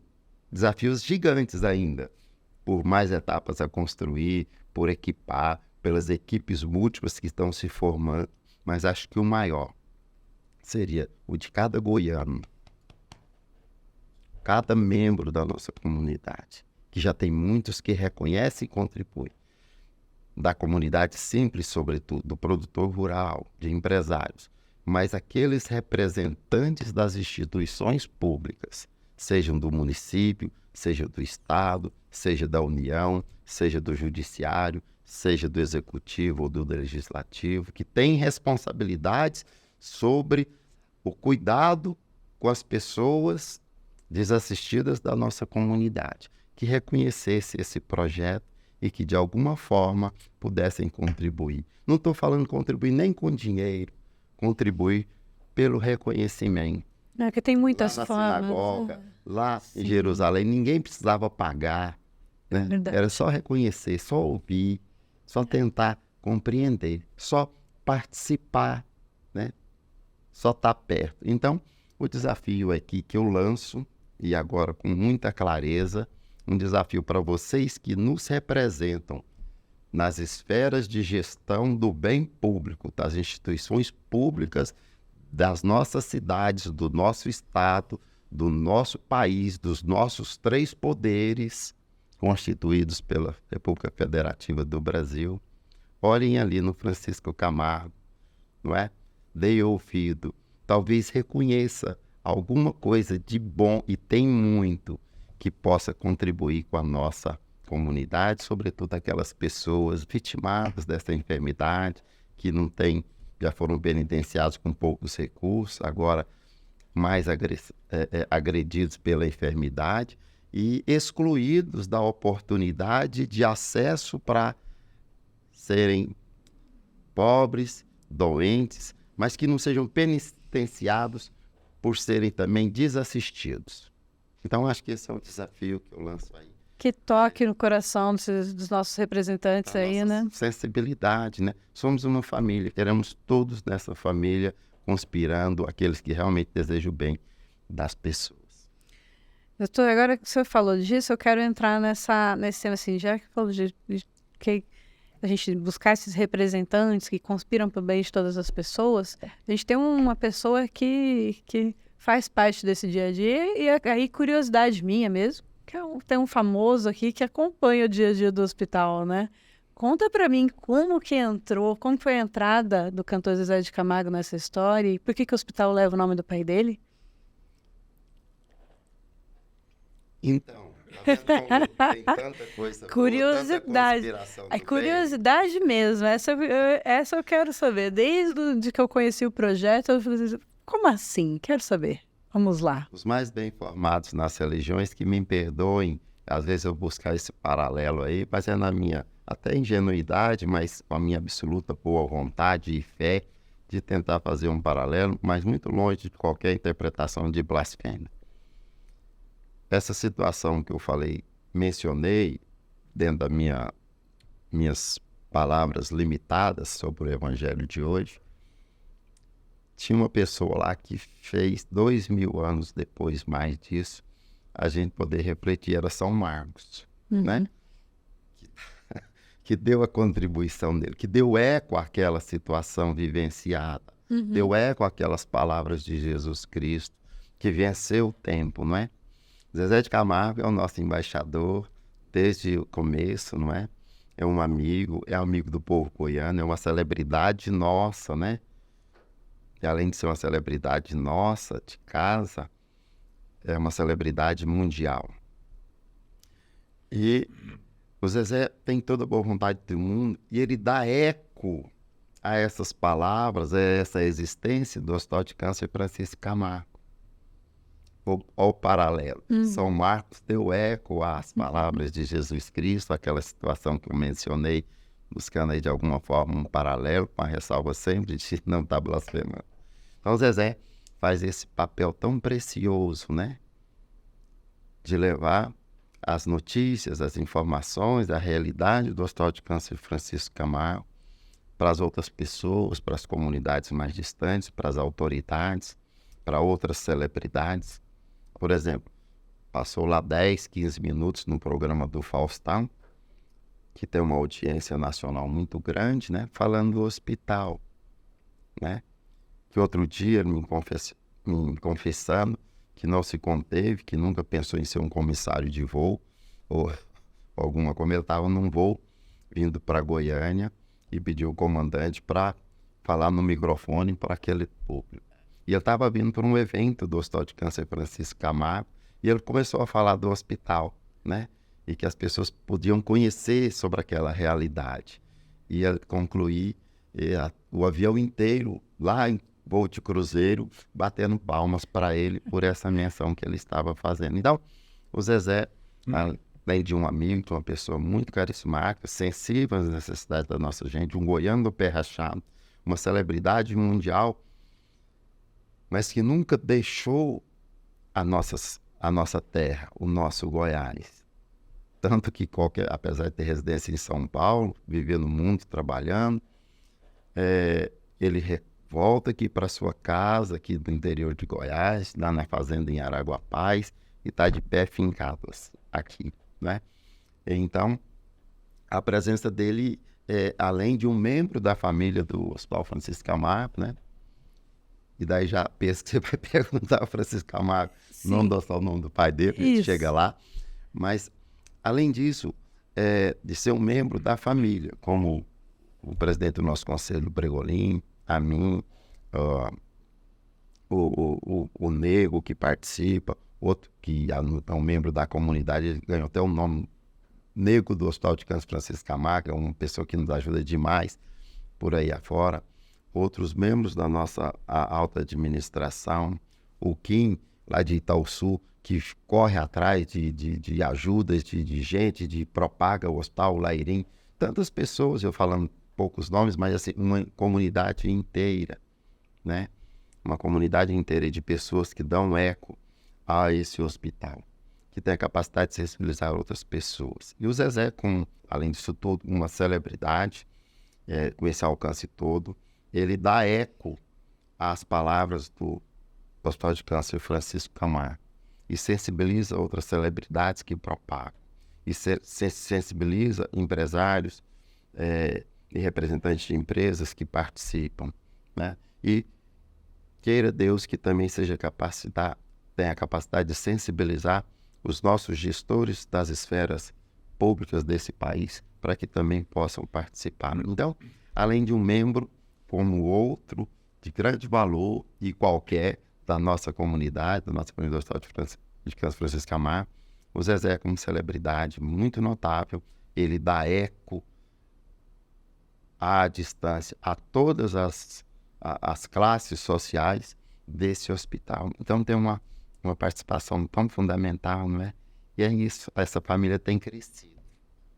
B: desafios gigantes ainda, por mais etapas a construir, por equipar, pelas equipes múltiplas que estão se formando, mas acho que o maior seria o de cada goiano, cada membro da nossa comunidade, que já tem muitos que reconhecem e contribuem, da comunidade simples, sobretudo, do produtor rural, de empresários, mas aqueles representantes das instituições públicas, sejam do município, seja do Estado, seja da União, seja do Judiciário, seja do Executivo ou do Legislativo, que têm responsabilidades sobre o cuidado com as pessoas desassistidas da nossa comunidade, que reconhecesse esse projeto e que de alguma forma pudessem contribuir. Não estou falando contribuir nem com dinheiro, contribuir pelo reconhecimento.
A: É que tem muitas
B: lá na
A: formas.
B: sinagoga, lá em Jerusalém, ninguém precisava pagar, né? Era só reconhecer, só ouvir, só tentar compreender, só participar, né? Só estar perto. Então, o desafio aqui que eu lanço, e agora com muita clareza, um desafio para vocês que nos representam nas esferas de gestão do bem público, das instituições públicas, das nossas cidades, do nosso estado, do nosso país, dos nossos 3 poderes constituídos pela República Federativa do Brasil. Olhem ali no Francisco Camargo, não é? Dê ouvido, talvez reconheça alguma coisa de bom, e tem muito, que possa contribuir com a nossa comunidade, sobretudo aquelas pessoas vitimadas dessa enfermidade, que não têm, já foram beneficiados com poucos recursos, agora mais agredidos pela enfermidade e excluídos da oportunidade de acesso para serem pobres, doentes, mas que não sejam penitenciados por serem também desassistidos. Então, acho que esse é o desafio que eu lanço aí
A: Que toque no coração dos nossos representantes
B: A
A: aí,
B: nossa
A: né?
B: sensibilidade, né? Somos uma família, queremos todos nessa família conspirando, aqueles que realmente desejam o bem das pessoas.
A: Doutor, agora que o senhor falou disso, eu quero entrar nesse tema assim, já que falou de que a gente buscar esses representantes que conspiram para o bem de todas as pessoas, a gente tem uma pessoa que faz parte desse dia a dia, e aí curiosidade minha mesmo, que tem um famoso aqui que acompanha o dia a dia do hospital, né? Conta para mim como que foi a entrada do cantor Zezé de Camargo nessa história e por que o hospital leva o nome do pai dele?
B: Então, tá vendo como tem tanta coisa boa,
A: Curiosidade.
B: tanta conspiração
A: É
B: do bem?
A: curiosidade mesmo, essa eu quero saber. Desde que eu conheci o projeto, eu falei assim, como assim? Quero saber. Vamos lá.
B: Os mais bem informados nas religiões que me perdoem, às vezes eu buscar esse paralelo aí, mas é na minha até ingenuidade, mas com a minha absoluta boa vontade e fé de tentar fazer um paralelo, mas muito longe de qualquer interpretação de blasfêmia. Essa situação que eu mencionei dentro das minhas palavras limitadas sobre o evangelho de hoje, tinha uma pessoa lá que fez 2000 anos depois, mais disso, a gente poder refletir, era São Marcos, né? Que deu a contribuição dele, que deu eco àquela situação vivenciada, deu eco àquelas palavras de Jesus Cristo, que venceu o tempo, não é? Zezé de Camargo é o nosso embaixador desde o começo, não é? É um amigo, é amigo do povo goiano, é uma celebridade nossa, né? E além de ser uma celebridade nossa, de casa, é uma celebridade mundial. E o Zezé tem toda a boa vontade do mundo e ele dá eco a essas palavras, a essa existência do Hospital de Câncer Francisco Camargo. Ao paralelo. São Marcos deu eco às palavras de Jesus Cristo, aquela situação que eu mencionei, buscando aí de alguma forma um paralelo, com a ressalva sempre de não estar blasfemando. Então o Zezé faz esse papel tão precioso, né? De levar as notícias, as informações, a realidade do Hospital de Câncer Francisco Camargo para as outras pessoas, para as comunidades mais distantes, para as autoridades, para outras celebridades. Por exemplo, passou lá 10, 15 minutos no programa do Faustão, que tem uma audiência nacional muito grande, né? Falando do hospital, né? Que outro dia me confessando que não se conteve, que nunca pensou em ser um comissário de voo, ou alguma coisa. Ele estava num voo vindo para Goiânia e pediu o comandante para falar no microfone para aquele público. E ele estava vindo para um evento do Hospital de Câncer Francisco Camargo e ele começou a falar do hospital, né? E que as pessoas podiam conhecer sobre aquela realidade. E ele concluir o avião inteiro lá em voo de cruzeiro, batendo palmas para ele por essa menção que ele estava fazendo. Então, o Zezé, além de um amigo, de uma pessoa muito carismática, sensível às necessidades da nossa gente, um goiano do pé rachado, uma celebridade mundial, mas que nunca deixou a nossa terra, o nosso Goiás. Tanto que, apesar de ter residência em São Paulo, viver no mundo, trabalhando, ele volta aqui para sua casa, aqui do interior de Goiás, lá na fazenda em Araguapaz, e está de pé fincado aqui, né? Então, a presença dele, além de um membro da família do Hospital Francisco Camargo, né? E daí já penso que você vai perguntar ao Francisco Camargo, não dou só o nome do pai dele, a gente chega lá. Mas, além disso, de ser um membro da família, como o presidente do nosso conselho, Bregolim, a mim, o Nego que participa, outro que é um membro da comunidade, ele ganhou até o nome Nego do Hospital de Câncer Francisco Camargo, é uma pessoa que nos ajuda demais por aí afora. Outros membros da nossa alta administração, o Kim, lá de Itaúsu, que corre atrás de ajudas, de gente, propaga o hospital, o Lairim. Tantas pessoas, eu falando poucos nomes, mas assim, uma comunidade inteira, né? Uma comunidade inteira de pessoas que dão eco a esse hospital, que tem a capacidade de sensibilizar outras pessoas. E o Zezé, além disso tudo, uma celebridade, com esse alcance todo, ele dá eco às palavras do Hospital de Câncer Francisco Camargo e sensibiliza outras celebridades que propagam. E sensibiliza empresários e representantes de empresas que participam, né? E queira Deus que também tenha a capacidade de sensibilizar os nossos gestores das esferas públicas desse país para que também possam participar. Então, além de um membro como outro, de grande valor e qualquer da nossa comunidade, do Hospital de Câncer Francisco Camargo, o Zezé, como celebridade muito notável, ele dá eco à distância a todas as classes sociais desse hospital. Então tem uma participação tão fundamental, não é? E é isso, essa família tem crescido.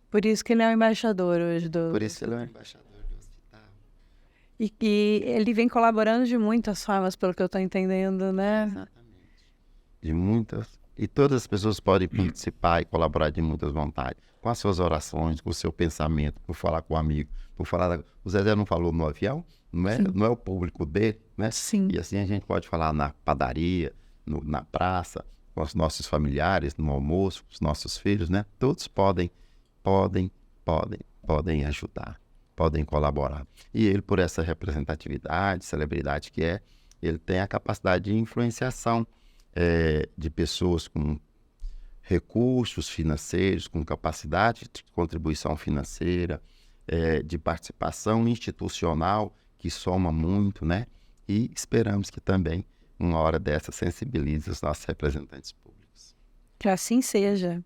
A: Por isso que ele é o embaixador hoje do...
B: Por isso ele é o embaixador do hospital.
A: E ele vem colaborando de muitas formas, pelo que eu estou entendendo, né?
B: Exatamente. De muitas. E todas as pessoas podem participar e colaborar de muitas vontades. Com as suas orações, com o seu pensamento, por falar com o amigo, por falar... O Zezé não falou no avião, não é o público dele, né?
A: Sim.
B: E assim a gente pode falar na padaria, na praça, com os nossos familiares, no almoço, com os nossos filhos, né? Todos podem ajudar, podem colaborar. E ele, por essa representatividade, celebridade que é, ele tem a capacidade de influenciação de pessoas com recursos financeiros, com capacidade de contribuição financeira, de participação institucional, que soma muito, né? E esperamos que também, uma hora dessa, sensibilize os nossos representantes públicos.
A: Que assim seja.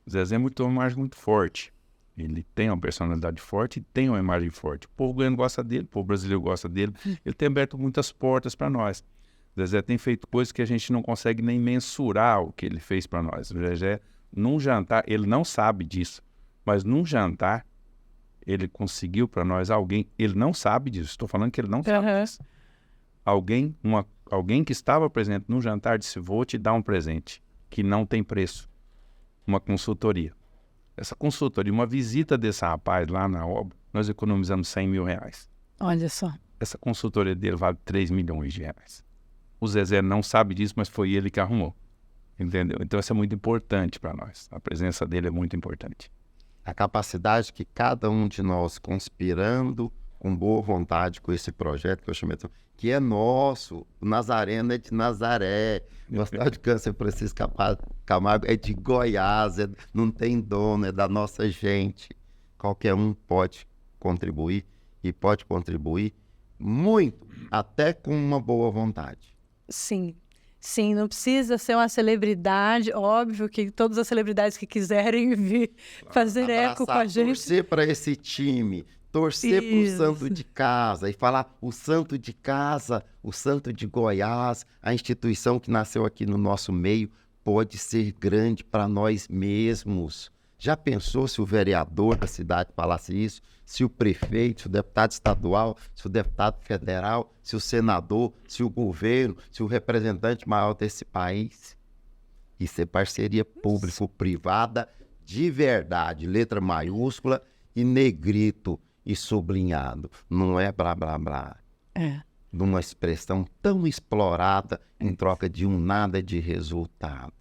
C: Zezé é uma imagem muito forte. Ele tem uma personalidade forte e tem uma imagem forte. O povo goiano gosta dele, o povo brasileiro gosta dele. Ele tem aberto muitas portas para nós. Zezé tem feito coisas que a gente não consegue nem mensurar o que ele fez para nós. O Zezé, num jantar, ele não sabe disso, mas num jantar, ele conseguiu para nós ele não sabe disso, estou falando que ele não sabe disso. Alguém que estava presente num jantar disse, vou te dar um presente que não tem preço. Uma consultoria. Essa consultoria, uma visita desse rapaz lá na obra, nós economizamos R$100 mil.
A: Olha só.
C: Essa consultoria dele vale R$3 milhões. O Zezé não sabe disso, mas foi ele que arrumou. Entendeu? Então isso é muito importante para nós. A presença dele é muito importante.
B: A capacidade que cada um de nós, conspirando com boa vontade com esse projeto que eu chamei, que é nosso, o Nazareno é de Nazaré, o Hospital de Câncer Francisco Camargo é de Goiás, não tem dono, é da nossa gente. Qualquer um pode contribuir e pode contribuir muito, até com uma boa vontade.
A: Sim. Sim, não precisa ser uma celebridade, óbvio que todas as celebridades que quiserem vir fazer eco com a gente.
B: Torcer para esse time, torcer para o santo de casa e falar o santo de casa, o santo de Goiás, a instituição que nasceu aqui no nosso meio, pode ser grande para nós mesmos. Já pensou se o vereador da cidade falasse isso? Se o prefeito, se o deputado estadual, se o deputado federal, se o senador, se o governo, se o representante maior desse país? Isso é parceria público-privada de verdade, letra maiúscula e negrito e sublinhado. Não é blá, blá, blá. Numa expressão tão explorada em troca de um nada de resultado.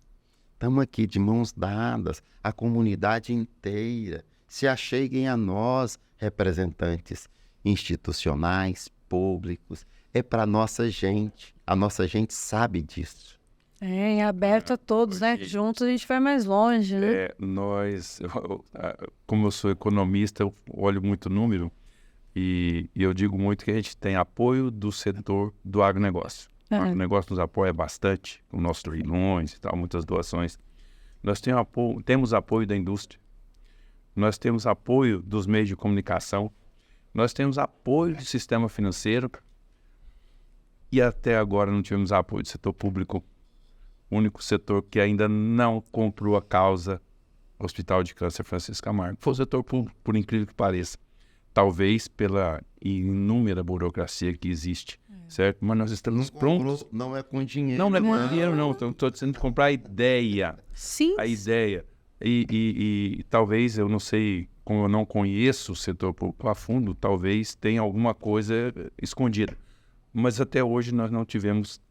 B: Estamos aqui de mãos dadas, a comunidade inteira. Se acheguem a nós, representantes institucionais, públicos. É para a nossa gente. A nossa gente sabe disso.
A: É aberto a todos, né? Juntos a gente vai mais longe, né?
C: Como eu sou economista, eu olho muito número e eu digo muito que a gente tem apoio do setor do agronegócio. O negócio nos apoia bastante, com nossos leilões e tal, muitas doações. Nós temos apoio da indústria, nós temos apoio dos meios de comunicação, nós temos apoio do sistema financeiro e até agora não tivemos apoio do setor público. O único setor que ainda não comprou a causa Hospital de Câncer Francisco Camargo foi o setor público, por incrível que pareça. Talvez pela inúmera burocracia que existe certo? Mas nós estamos prontos.
B: Não é com dinheiro.
C: Não é com dinheiro, não. Estou dizendo comprar a ideia.
A: Sim.
C: A ideia. E talvez, eu não sei, como eu não conheço o setor público a fundo, talvez tenha alguma coisa escondida. Mas até hoje nós não tivemos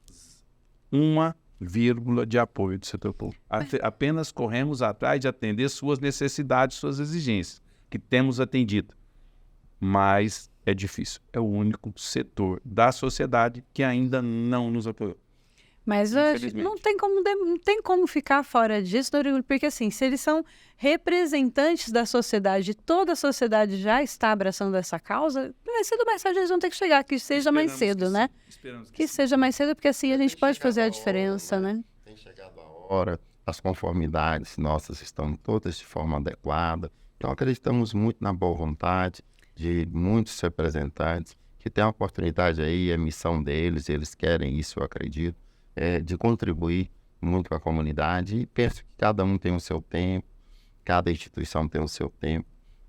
C: 1,0 de apoio do setor público. Apenas corremos atrás de atender suas necessidades, suas exigências, que temos atendido. Mas é difícil. É o único setor da sociedade que ainda não nos apoiou.
A: Mas não tem como ficar fora disso, porque assim, se eles são representantes da sociedade, toda a sociedade já está abraçando essa causa, mais cedo ou mais tarde eles vão ter que chegar, que seja mais cedo, né? Que seja mais cedo, porque assim a gente pode fazer a diferença, né?
B: Tem chegado a hora, as conformidades nossas estão todas de forma adequada, então acreditamos muito na boa vontade de muitos representantes que têm a oportunidade aí, a missão deles, eles querem isso, eu acredito, de contribuir muito com a comunidade, e penso que cada um tem o seu tempo, cada instituição tem o seu tempo,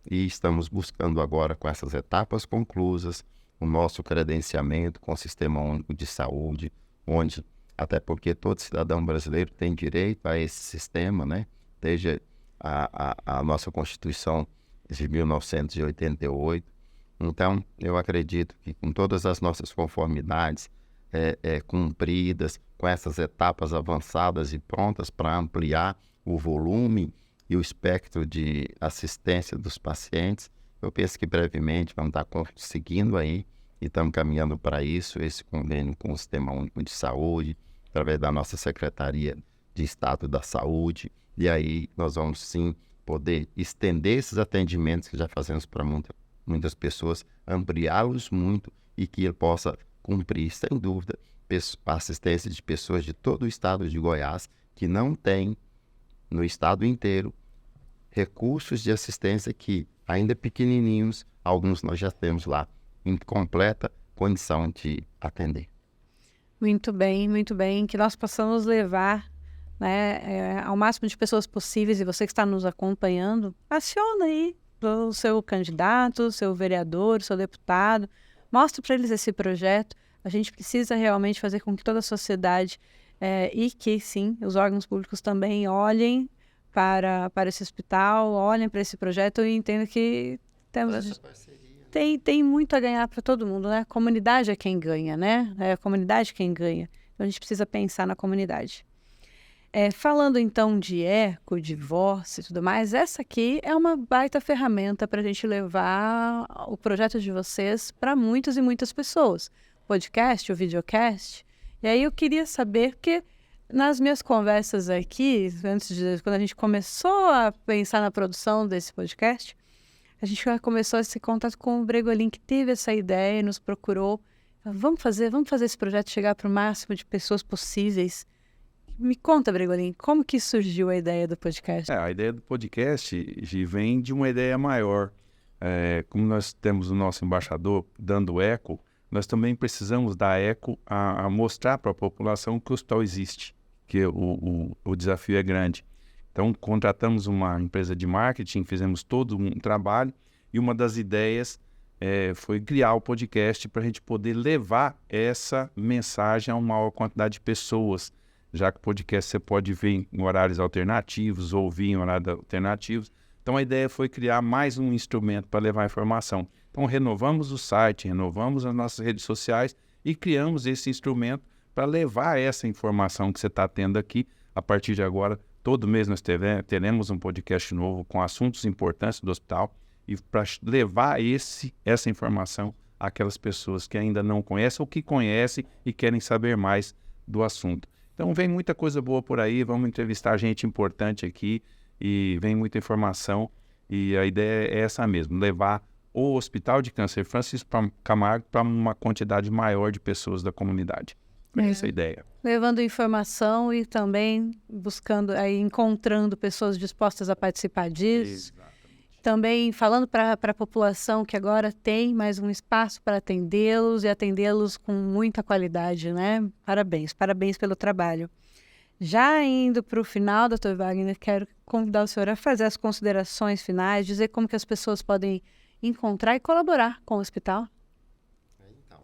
B: e estamos buscando agora, com essas etapas conclusas, o nosso credenciamento com o Sistema Único de Saúde, onde, até porque todo cidadão brasileiro tem direito a esse sistema, né? Desde a nossa Constituição de 1988. Então, eu acredito que com todas as nossas conformidades cumpridas, com essas etapas avançadas e prontas para ampliar o volume e o espectro de assistência dos pacientes, eu penso que brevemente vamos estar conseguindo aí, e estamos caminhando para isso, esse convênio com o Sistema Único de Saúde, através da nossa Secretaria de Estado da Saúde, e aí nós vamos sim poder estender esses atendimentos que já fazemos para muitas pessoas, ampliá-los muito e que ele possa cumprir, sem dúvida, a assistência de pessoas de todo o estado de Goiás que não tem, no estado inteiro, recursos de assistência que, ainda pequenininhos, alguns nós já temos lá, em completa condição de atender.
A: Muito bem, que nós possamos levar, né, ao máximo de pessoas possíveis, e você que está nos acompanhando, aciona aí o seu candidato, o seu vereador, o seu deputado, mostre para eles esse projeto. A gente precisa realmente fazer com que toda a sociedade e que, sim, os órgãos públicos também olhem para esse hospital, olhem para esse projeto e entendam que tem muito a ganhar para todo mundo, né? A comunidade é quem ganha, né? É a comunidade quem ganha. Então, a gente precisa pensar na comunidade. Falando, então, de eco, divórcio e tudo mais, essa aqui é uma baita ferramenta para a gente levar o projeto de vocês para muitas e muitas pessoas. O podcast, o videocast. E aí eu queria saber, porque nas minhas conversas aqui, quando a gente começou a pensar na produção desse podcast, a gente já começou esse contato com o Bregolin, que teve essa ideia e nos procurou. Vamos fazer esse projeto chegar para o máximo de pessoas possíveis. Me conta, Bregolin, como que surgiu a ideia do podcast?
C: A ideia do podcast vem de uma ideia maior. Como nós temos o nosso embaixador dando eco, nós também precisamos dar eco a mostrar para a população que o hospital existe, que o desafio é grande. Então, contratamos uma empresa de marketing, fizemos todo um trabalho, e uma das ideias foi criar o podcast para a gente poder levar essa mensagem a uma maior quantidade de pessoas, já que o podcast você pode ver em horários alternativos, ouvir em horários alternativos. Então, a ideia foi criar mais um instrumento para levar a informação. Então, renovamos o site, renovamos as nossas redes sociais e criamos esse instrumento para levar essa informação que você está tendo aqui. A partir de agora, todo mês nós teremos um podcast novo com assuntos importantes do hospital, e para levar essa informação àquelas pessoas que ainda não conhecem ou que conhecem e querem saber mais do assunto. Então, vem muita coisa boa por aí, vamos entrevistar gente importante aqui e vem muita informação, e a ideia é essa mesmo, levar o Hospital de Câncer Francisco Camargo para uma quantidade maior de pessoas da comunidade. É essa a ideia.
A: Levando informação e também buscando, encontrando pessoas dispostas a participar disso.
C: Exatamente.
A: Também falando para a população que agora tem mais um espaço para atendê-los e atendê-los com muita qualidade, né? Parabéns pelo trabalho. Já indo para o final, Dr. Wagner, quero convidar o senhor a fazer as considerações finais, dizer como que as pessoas podem encontrar e colaborar com o hospital.
B: Então,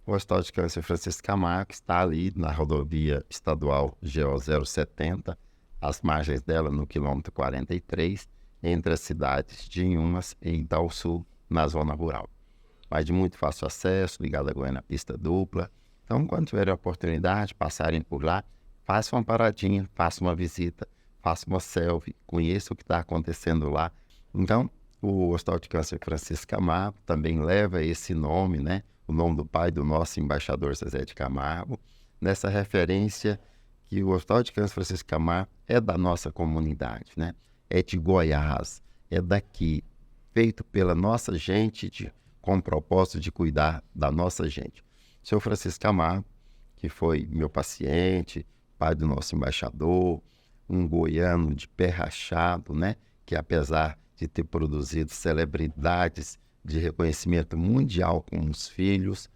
B: O Hospital de Câncer Francisco Camargo está ali na rodovia estadual GO 070, às margens dela, no quilômetro 43, entre as cidades de Inhumas e Itaúsul, na zona rural. Mas de muito fácil acesso, ligado a Goiânia, pista dupla. Então, quando tiverem a oportunidade de passarem por lá, faça uma paradinha, faça uma visita, faça uma selfie, conheça o que está acontecendo lá. Então, o Hospital de Câncer Francisco Camargo também leva esse nome, né? O nome do pai do nosso embaixador Zezé de Camargo, nessa referência que o Hospital de Câncer Francisco Camargo é da nossa comunidade, né? É de Goiás, é daqui, feito pela nossa gente, com o propósito de cuidar da nossa gente. O senhor Francisco Camargo, que foi meu paciente, pai do nosso embaixador, um goiano de pé rachado, né? Que apesar de ter produzido celebridades de reconhecimento mundial com os filhos,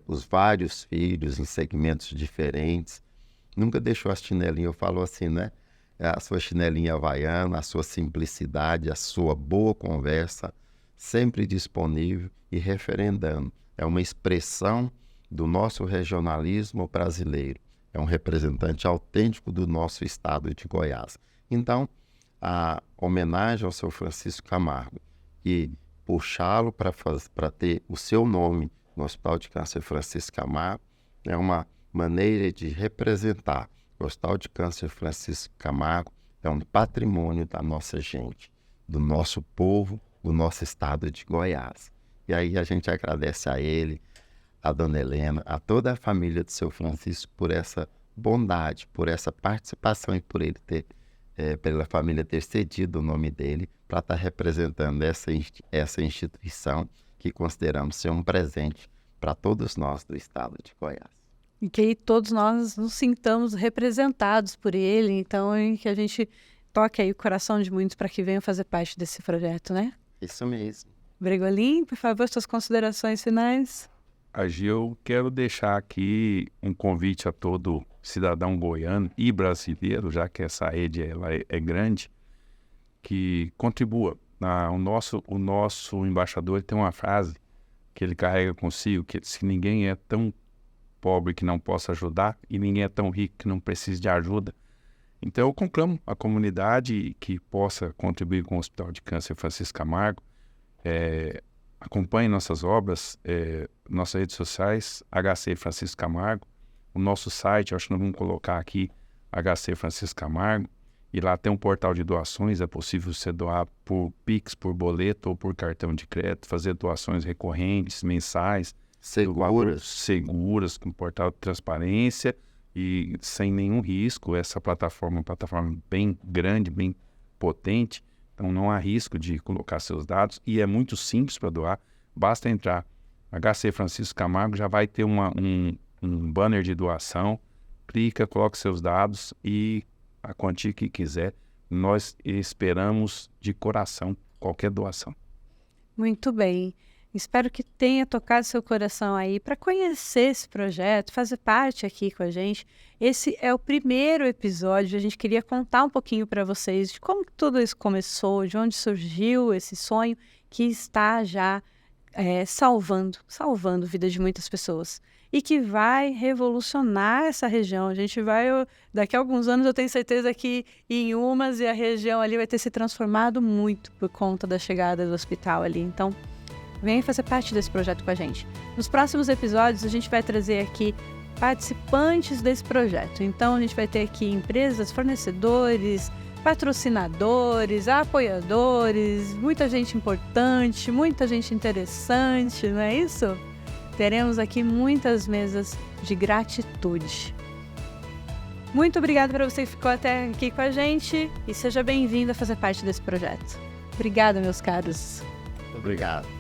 B: os vários filhos em segmentos diferentes, nunca deixou a chinelinha, eu falo assim, né? A sua chinelinha havaiana, a sua simplicidade, a sua boa conversa, sempre disponível e referendando. É uma expressão do nosso regionalismo brasileiro. É um representante autêntico do nosso estado de Goiás. Então, a homenagem ao seu Francisco Camargo e puxá-lo para ter o seu nome no Hospital de Câncer Francisco Camargo é uma maneira de representar. O Hospital de Câncer Francisco Camargo é um patrimônio da nossa gente, do nosso povo, do nosso estado de Goiás. E aí a gente agradece a ele, a dona Helena, a toda a família do seu Francisco por essa bondade, por essa participação e por ele ter, pela família ter cedido o nome dele para estar representando essa instituição que consideramos ser um presente para todos nós do estado de Goiás.
A: E que todos nós nos sintamos representados por ele, então que a gente toque aí o coração de muitos para que venham fazer parte desse projeto, né?
B: Isso mesmo.
A: Bregolim, por favor, suas considerações finais.
C: Eu quero deixar aqui um convite a todo cidadão goiano e brasileiro, já que essa rede ela é grande, que contribua. O nosso embaixador tem uma frase que ele carrega consigo, que diz que ninguém é tão pobre que não possa ajudar e ninguém é tão rico que não precise de ajuda. Então eu conclamo a comunidade que possa contribuir com o Hospital de Câncer Francisco Camargo. Acompanhe nossas obras, nossas redes sociais, HC Francisco Camargo, o nosso site, acho que nós vamos colocar aqui HC Francisco Camargo, e lá tem um portal de doações, é possível você doar por Pix, por boleto ou por cartão de crédito, fazer doações recorrentes, mensais, seguras, com portal de transparência e sem nenhum risco. Essa plataforma é uma plataforma bem grande, bem potente, então não há risco de colocar seus dados e é muito simples para doar. Basta entrar HC Francisco Camargo, já vai ter um banner de doação, clica, coloca seus dados e a quantia que quiser. Nós esperamos de coração qualquer doação.
A: Muito bem. Espero que tenha tocado seu coração aí para conhecer esse projeto, fazer parte aqui com a gente. Esse é o primeiro episódio, a gente queria contar um pouquinho para vocês de como tudo isso começou, de onde surgiu esse sonho que está já salvando a vida de muitas pessoas e que vai revolucionar essa região. A gente vai, daqui a alguns anos eu tenho certeza que em Inhumas e a região ali vai ter se transformado muito por conta da chegada do hospital ali. Então, venha fazer parte desse projeto com a gente. Nos próximos episódios, a gente vai trazer aqui participantes desse projeto. Então, a gente vai ter aqui empresas, fornecedores, patrocinadores, apoiadores, muita gente importante, muita gente interessante, não é isso? Teremos aqui muitas mesas de gratitude. Muito obrigada para você que ficou até aqui com a gente e seja bem-vindo a fazer parte desse projeto. Obrigada, meus caros.
B: Obrigado.